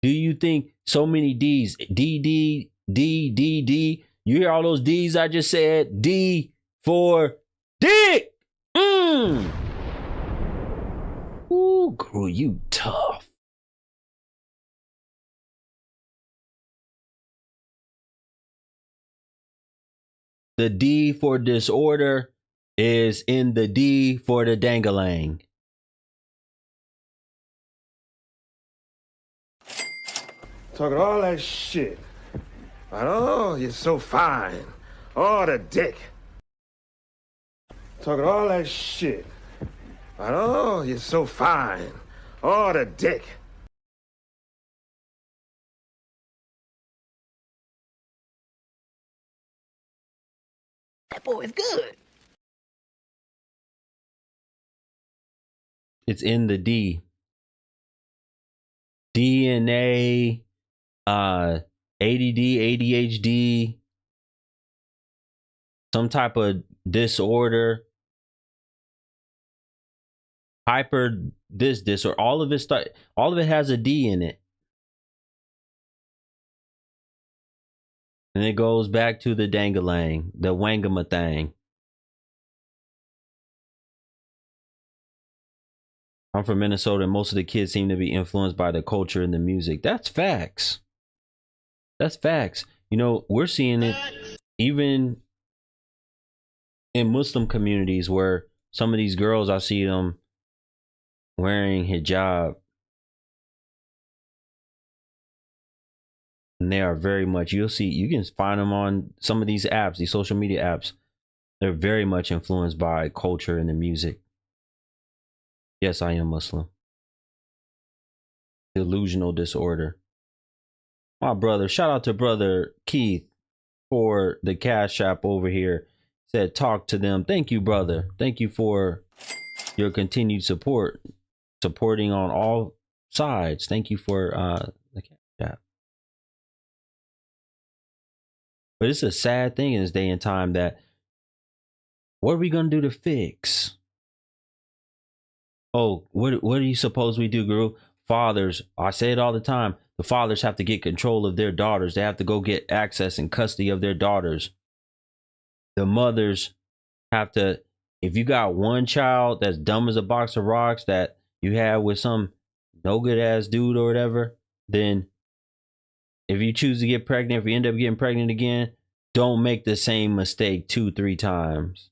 Do you think so many D's, D, D, D, D, D? You hear all those D's I just said? D for dick. Ooh, girl, you tough. The D for disorder is in the D for the dangalang. Talking all that shit. But, oh, you're so fine. Oh, the dick. Talking all that shit. But, oh, you're so fine. Oh, the dick. That boy is good. It's in the D. DNA, ADD, ADHD, some type of disorder, hyper this or all of it has a D in it. And it goes back to the dangalang, the wangama thing. I'm from Minnesota, and most of the kids seem to be influenced by the culture and the music. That's facts. That's facts. You know, we're seeing it even in Muslim communities where some of these girls, I see them wearing hijab. And they are very much, you can find them on some of these apps, these social media apps. They're very much influenced by culture and the music. Yes, I am Muslim. Delusional disorder. My brother, shout out to brother Keith for the Cash App over here. Said talk to them. Thank you, brother. Thank you for your continued support. Supporting on all sides. Thank you for the Cash App. But it's a sad thing in this day and time that what are we gonna do to fix? Oh, what do you suppose we do, Guru? Fathers, I say it all the time. The fathers have to get control of their daughters. They have to go get access and custody of their daughters. The mothers have to, if you got one child that's dumb as a box of rocks that you have with some no good ass dude or whatever, then if you choose to get pregnant, if you end up getting pregnant again, don't make the same mistake 2-3 times.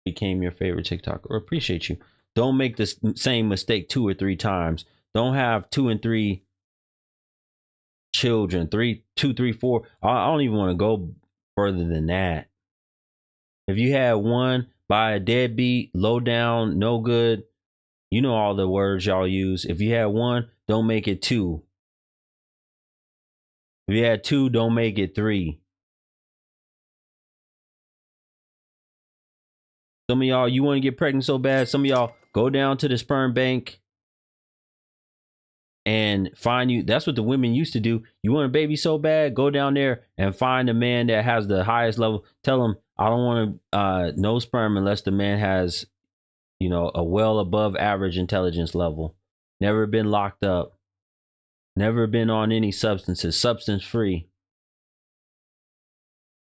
Became your favorite TikToker. Appreciate you. Don't make the same mistake 2 or 3 times. Don't have 2 and 3 children. 2, 3, 4. I don't even want to go further than that. If you had one by a deadbeat, low down, no good, you know all the words y'all use. If you had one, don't make it 2. If you had 2, don't make it 3. Some of y'all, you want to get pregnant so bad. Some of y'all go down to the sperm bank and find you. That's what the women used to do. You want a baby so bad, go down there and find a man that has the highest level. Tell him, I don't want no sperm unless the man has, you know, a well above average intelligence level. Never been locked up. Never been on any substances, substance free.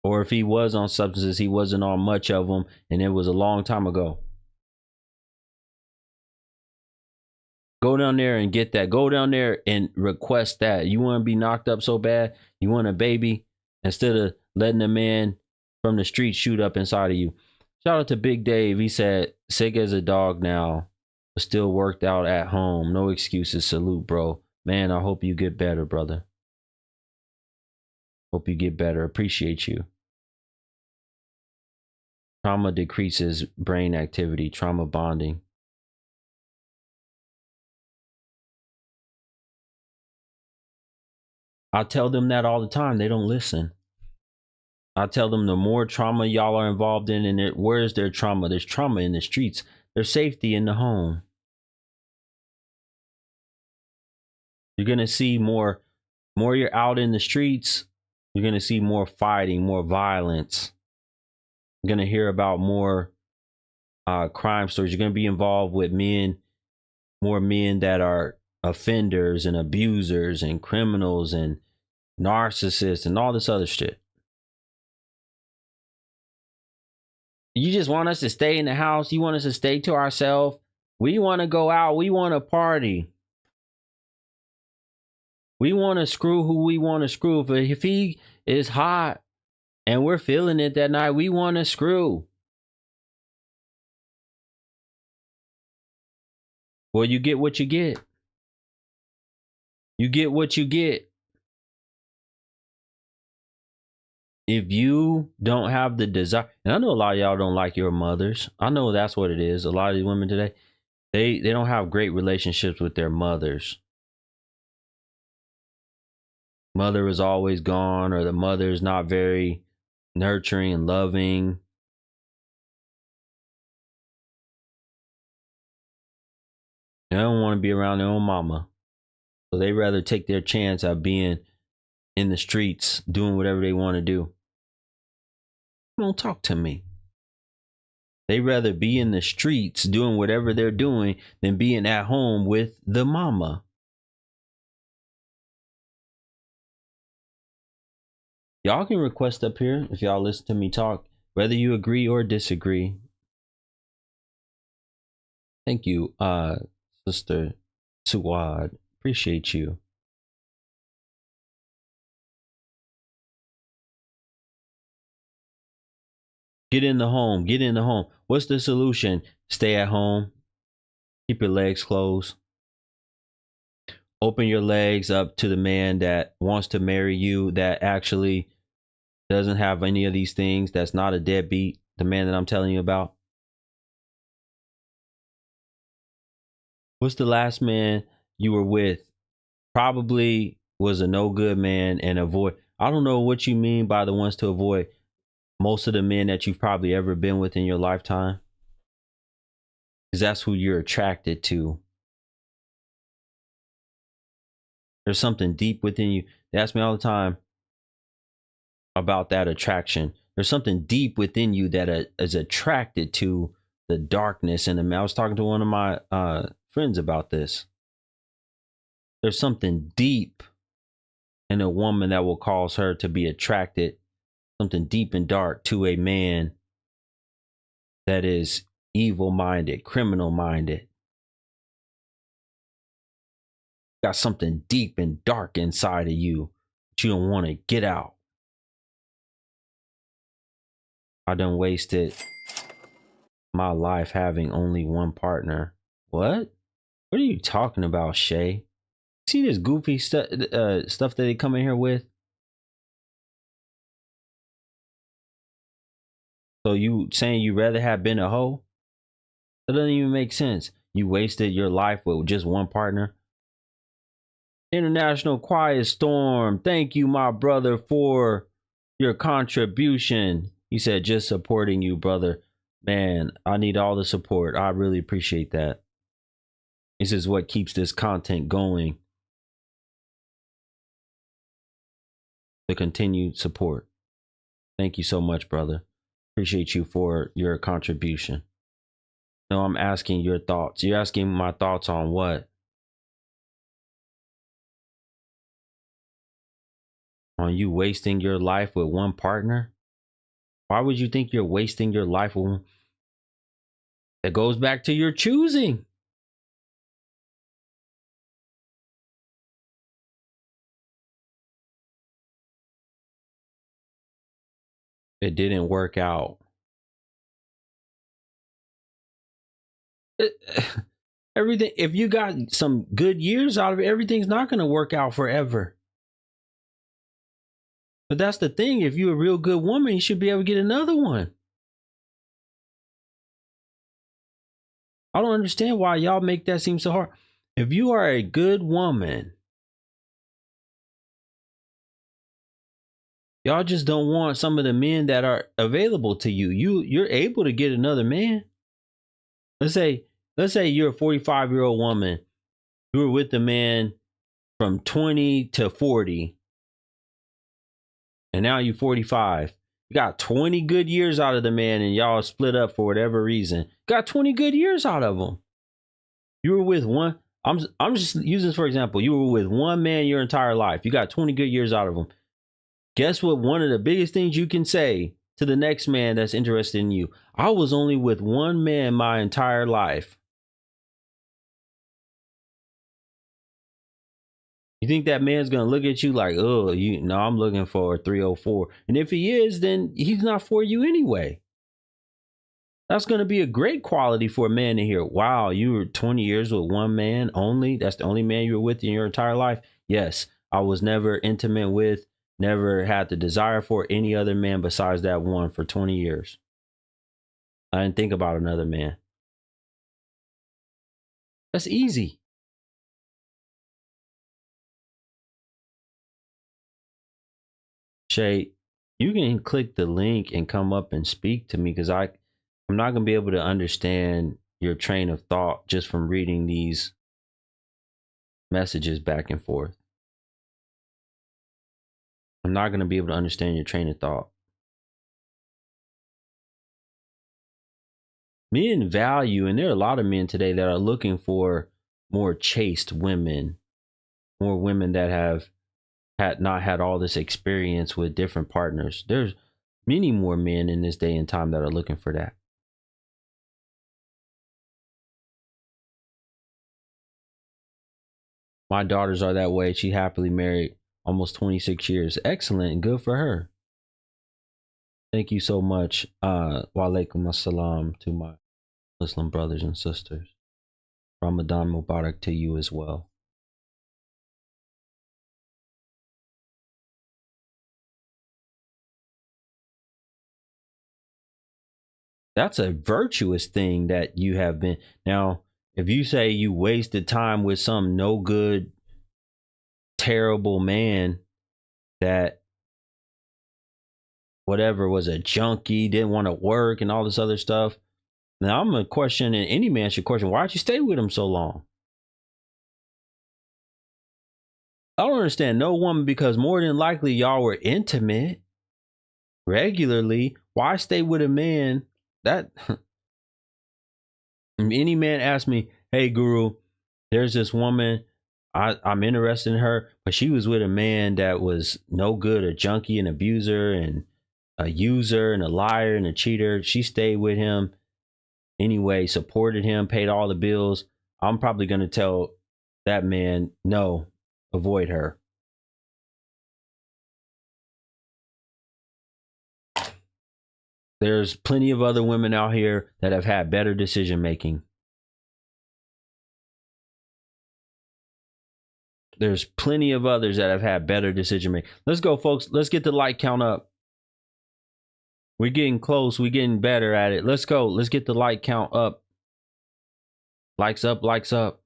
Or if he was on substances, he wasn't on much of them, and it was a long time ago. Go down there and get that. Go down there and request that. You want to be knocked up so bad, you want a baby, instead of letting a man from the street shoot up inside of you. Shout out to Big Dave. He said, sick as a dog now, but still worked out at home. No excuses. Salute, bro. Man, I hope you get better, brother. Hope you get better. Appreciate you. Trauma decreases brain activity, trauma bonding. I tell them that all the time. They don't listen. I tell them the more trauma y'all are involved in, and where's their trauma? There's trauma in the streets. There's safety in the home. You're going to see more you're out in the streets, you're going to see more fighting, more violence. You're going to hear about more crime stories. You're going to be involved with more men that are offenders and abusers and criminals and narcissists and all this other shit. You just want us to stay in the house. You want us to stay to ourselves. We want to go out. We want to party. We want to screw who we want to screw. If he is hot and we're feeling it that night, we want to screw. Well, you get what you get. You get what you get. If you don't have the desire, and I know a lot of y'all don't like your mothers. I know that's what it is. A lot of these women today, they don't have great relationships with their mothers. Mother is always gone, or the mother is not very nurturing and loving. They don't want to be around their own mama. So they rather take their chance at being in the streets, doing whatever they want to do. Don't talk to me. They rather be in the streets doing whatever they're doing than being at home with the mama. Y'all can request up here if y'all listen to me talk, whether you agree or disagree. Thank you, Sister Suwad. Appreciate you. Get in the home. Get in the home. What's the solution? Stay at home. Keep your legs closed. Open your legs up to the man that wants to marry you, that actually doesn't have any of these things, that's not a deadbeat, the man that I'm telling you about. What's the last man you were with? Probably was a no good man, and avoid. I don't know what you mean by the ones to avoid. Most of the men that you've probably ever been with in your lifetime, because that's who you're attracted to. There's something deep within you. They ask me all the time about that attraction. There's something deep within you that is attracted to the darkness in the. I was talking to one of my friends about this. There's something deep in a woman that will cause her to be attracted, something deep and dark, to a man that is evil-minded, criminal-minded. Got something deep and dark inside of you that you don't want to get out. I done wasted my life having only one partner. What? What are you talking about, Shay? See this goofy stuff that they come in here with? So you saying you rather have been a hoe? That doesn't even make sense. You wasted your life with just one partner. International Quiet Storm, thank you, my brother, for your contribution. He said, just supporting you, brother. Man, I need all the support. I really appreciate that. This is what keeps this content going. The continued support. Thank you so much, brother. Appreciate you for your contribution. No, I'm asking your thoughts. You're asking my thoughts on what? On you wasting your life with one partner? Why would you think you're wasting your life with one? That goes back to your choosing. It didn't work out. Everything, if you got some good years out of it, everything's not going to work out forever. But that's the thing. If you're a real good woman, you should be able to get another one. I don't understand why y'all make that seem so hard. If you are a good woman, y'all just don't want some of the men that are available to you. You're able to get another man. Let's say you're a 45-year-old woman. You were with the man from 20 to 40. And now you're 45. You got 20 good years out of the man, and y'all split up for whatever reason. Got 20 good years out of him. You were with one. I'm just using this for example. You were with one man your entire life. You got 20 good years out of him. Guess what? One of the biggest things you can say to the next man that's interested in you. I was only with one man my entire life. You think that man's going to look at you like, oh, I'm looking for a 304. And if he is, then he's not for you anyway. That's going to be a great quality for a man to hear. Wow, you were 20 years with one man only. That's the only man you were with in your entire life. Yes, I was never intimate with, never had the desire for any other man besides that one for 20 years. I didn't think about another man. That's easy. Shay, you can click the link and come up and speak to me because I'm not going to be able to understand your train of thought just from reading these messages back and forth. I'm not going to be able to understand your train of thought. Men value, and there are a lot of men today that are looking for more chaste women, more women that have not had all this experience with different partners. There's many more men in this day and time that are looking for that. My daughters are that way. She happily married almost 26 years. Excellent and good for her. Thank you so much. Wa alaikum assalam to my Muslim brothers and sisters. Ramadan Mubarak to you as well. That's a virtuous thing that you have been. Now, if you say you wasted time with some no good, terrible man that whatever was a junkie, didn't want to work and all this other stuff, now I'm going to question, and any man should question, why'd you stay with him so long? I don't understand no woman, because more than likely y'all were intimate regularly. Why stay with a man that any man asks me, hey Guru, there's this woman, I'm interested in her, but she was with a man that was no good, a junkie, an abuser, and a user, and a liar, and a cheater. She stayed with him anyway, supported him, paid all the bills. I'm probably going to tell that man, no, avoid her. There's plenty of other women out here that have had better decision making. There's plenty of others that have had better decision making. Let's go, folks. Let's get the like count up. We're getting close. We're getting better at it. Let's go. Let's get the like count up. Likes up, likes up.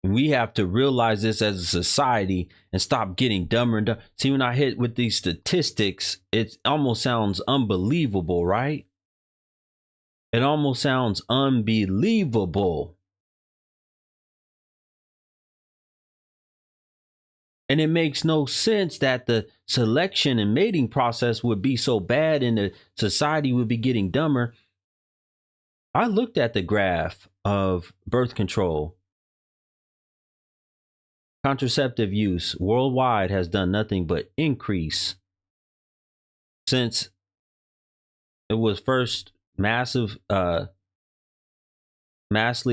We have to realize this as a society and stop getting dumber and dumber. See, when I hit with these statistics, it almost sounds unbelievable, right? It almost sounds unbelievable. And it makes no sense that the selection and mating process would be so bad and the society would be getting dumber. I looked at the graph of birth control. Contraceptive use worldwide has done nothing but increase since it was first massively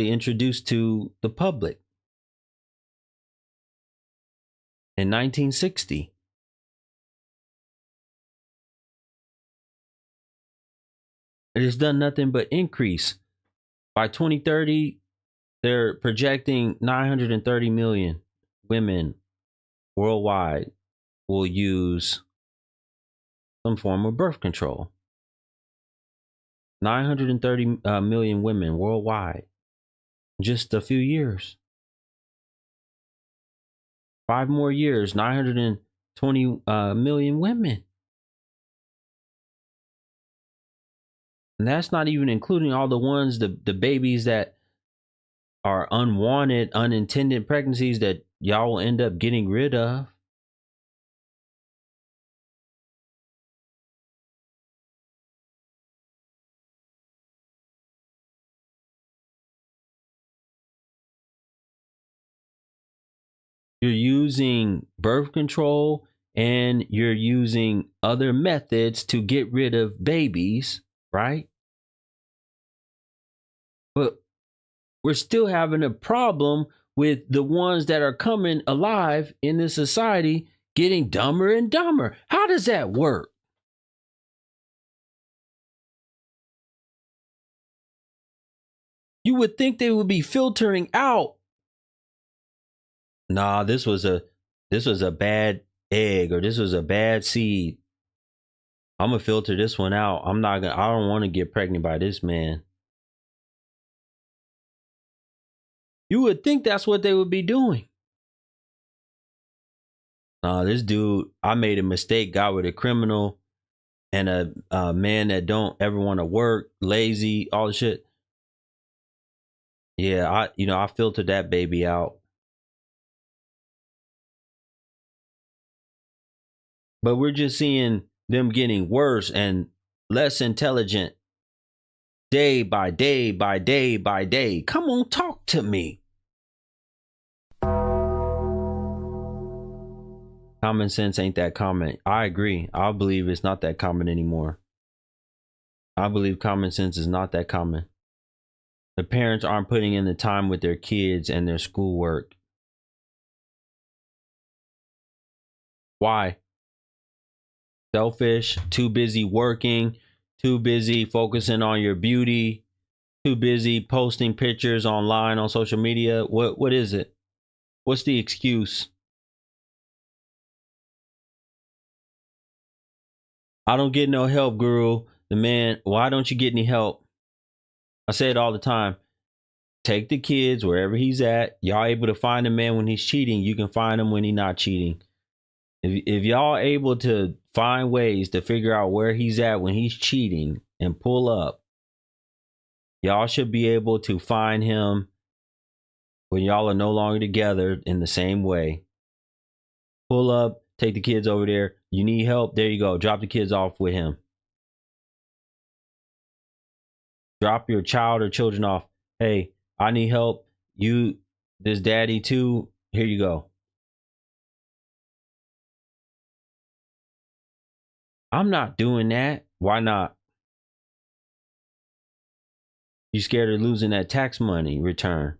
introduced to the public in 1960. It has done nothing but increase. By 2030, they're projecting 930 million women worldwide will use some form of birth control. 930 million women worldwide. Just a few years. 5 more years, 920 million women. And that's not even including all the ones, the babies that are unwanted, unintended pregnancies that y'all will end up getting rid of. You're using birth control and you're using other methods to get rid of babies, right? But we're still having a problem with the ones that are coming alive in this society getting dumber and dumber. How does that work? You would think they would be filtering out. Nah, this was a bad egg, or this was a bad seed. I'm gonna filter this one out. I don't want to get pregnant by this man. You would think that's what they would be doing. Nah, this dude, I made a mistake, got with a criminal and a man that don't ever want to work, lazy, all the shit. Yeah, I filtered that baby out. But we're just seeing them getting worse and less intelligent day by day by day by day. Come on, talk to me. Common sense ain't that common. I agree. I believe it's not that common anymore. I believe common sense is not that common. The parents aren't putting in the time with their kids and their schoolwork. Why? Selfish, too busy working, too busy focusing on your beauty, too busy posting pictures online on social media. What is it? What's the excuse? I don't get no help, Guru. The man, why don't you get any help? I say it all the time. Take the kids wherever he's at. Y'all able to find a man when he's cheating, you can find him when he's not cheating. If y'all able to find ways to figure out where he's at when he's cheating and pull up, y'all should be able to find him when y'all are no longer together in the same way. Pull up, take the kids over there. You need help? There you go. Drop the kids off with him. Drop your child or children off. Hey, I need help. You, this daddy too. Here you go. I'm not doing that. Why not? You scared of losing that tax money return.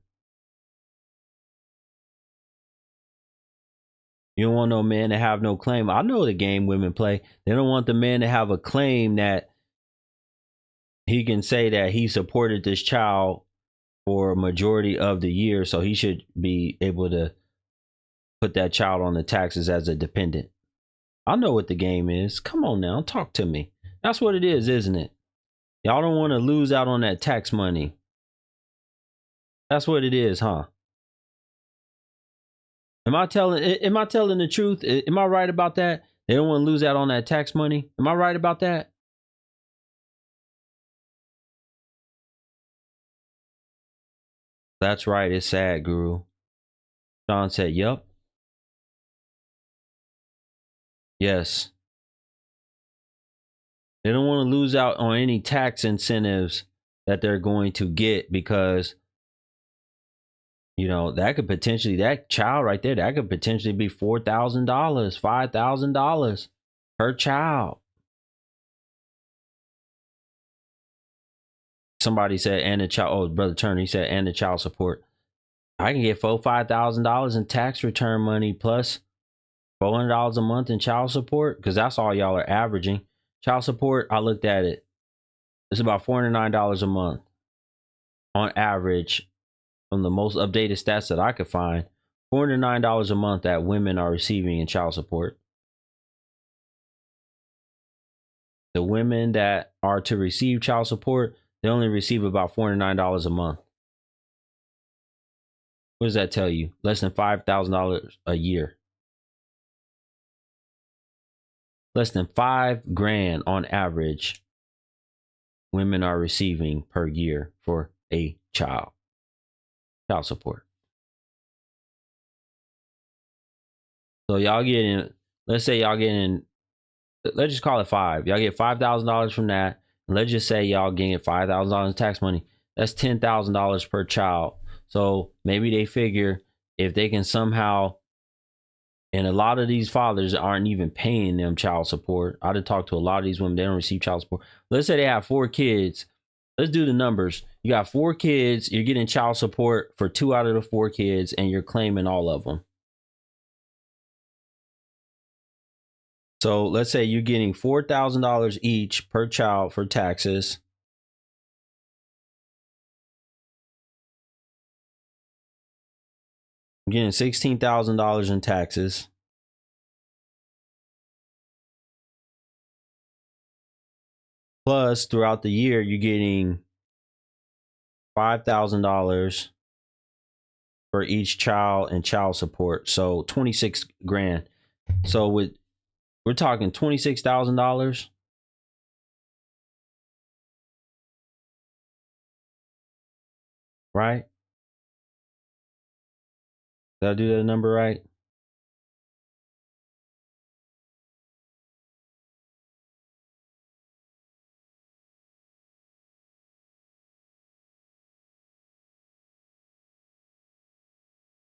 You don't want no man to have no claim. I know the game women play. They don't want the man to have a claim that he can say that he supported this child for a majority of the year, so he should be able to put that child on the taxes as a dependent. I know what the game is. Come on now, talk to me. That's what it is, isn't it? Y'all don't want to lose out on that tax money. That's what it is, huh? Am I telling the truth? Am I right about that? They don't want to lose out on that tax money. Am I right about that? That's right. It's sad, Guru. Sean said, yup. Yes. They don't want to lose out on any tax incentives that they're going to get because, you know, that could potentially, that child right there, that could potentially be $4,000, $5,000 per child. Somebody said, and the child, oh, Brother Turner, he said, and the child support. I can get $4,000-$5,000 in tax return money plus $400 a month in child support, because that's all y'all are averaging. Child support, I looked at it. It's about $409 a month on average, from the most updated stats that I could find. $409 a month that women are receiving in child support. The women that are to receive child support, they only receive about $409 a month. What does that tell you? Less than $5,000 a year. Less than $5,000 on average women are receiving per year for a child support. So y'all getting, let's say y'all getting, let's just call it $5,000. Y'all get $5,000 from that. And let's just say y'all getting $5,000 in tax money. That's $10,000 per child. So maybe they figure if they can somehow, and a lot of these fathers aren't even paying them child support. I'd have talked to a lot of these women, they don't receive child support. Let's say they have 4 kids. Let's do the numbers. You got 4 kids, you're getting child support for 2 out of the 4 kids, and you're claiming all of them. So let's say you're getting $4,000 each per child for taxes. You're getting $16,000 in taxes. Plus, throughout the year, you're getting $5,000 for each child and child support. So $26,000. So we're talking $26,000. Right? Did I do that number right?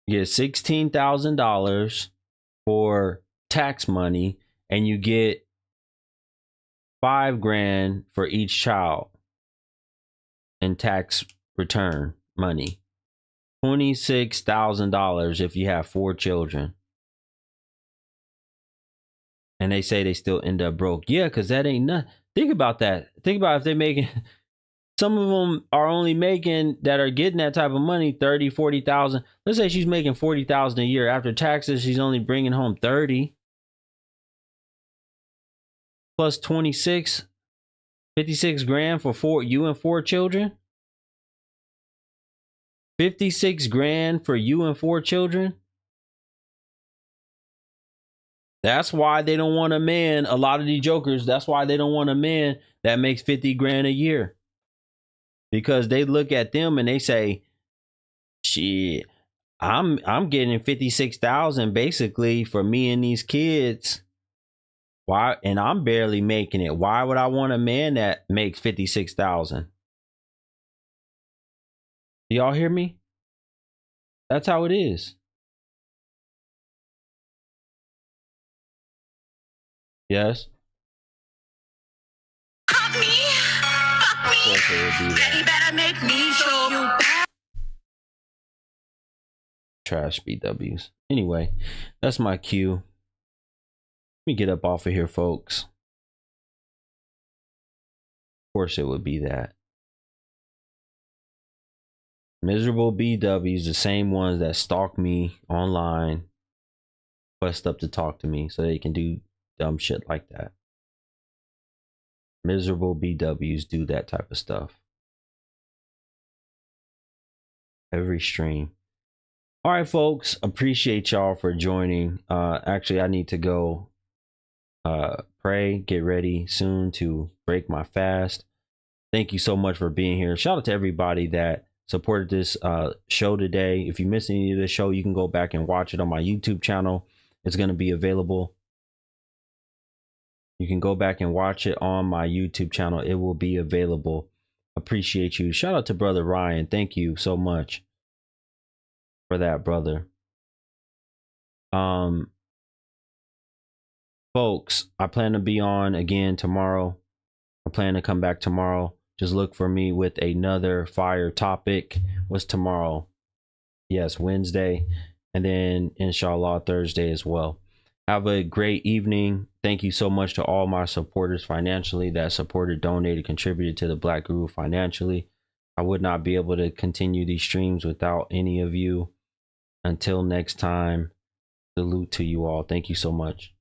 You get $16,000 for tax money, and you get $5,000 for each child in tax return money. $26,000 if you have 4 children. And they say they still end up broke. Yeah, because that ain't nothing. Think about that. Think about if they're making, some of them are only making, that are getting that type of money, 30, 40,000. Let's say she's making 40,000 a year. After taxes, she's only bringing home 30. Plus 26, 56 grand for you and 4 children. 56 grand for you and 4 children. That's why they don't want a man. A lot of these jokers, that's why they don't want a man that makes 50 grand a year. Because they look at them and they say, shit, I'm getting 56,000 basically for me and these kids. Why? And I'm barely making it. Why would I want a man that makes 56,000? Do y'all hear me? That's how it is. Yes. Fuck me. Daddy better make me show you back. Trash BWs. Anyway, that's my cue. Let me get up off of here, folks. Of course it would be that. Miserable BWs, the same ones that stalk me online, quest up to talk to me so they can do dumb shit like that. Miserable BWs do that type of stuff. Every stream. All right, folks. Appreciate y'all for joining. Actually, I need to go pray, get ready soon to break my fast. Thank you so much for being here. Shout out to everybody that supported this show today. If you missed any of this show, you can go back and watch it on my YouTube channel. It's going to be available. You can go back and watch it on my YouTube channel. It will be available. Appreciate you. Shout out to brother Ryan. Thank you so much for that, brother. Folks, I plan to be on again tomorrow. I plan to come back tomorrow. Just look for me with another fire topic. What's tomorrow? Yes, Wednesday. And then inshallah Thursday as well. Have a great evening. Thank you so much to all my supporters financially that supported, donated, contributed to the Black Guru financially. I would not be able to continue these streams without any of you. Until next time, salute to you all. Thank you so much.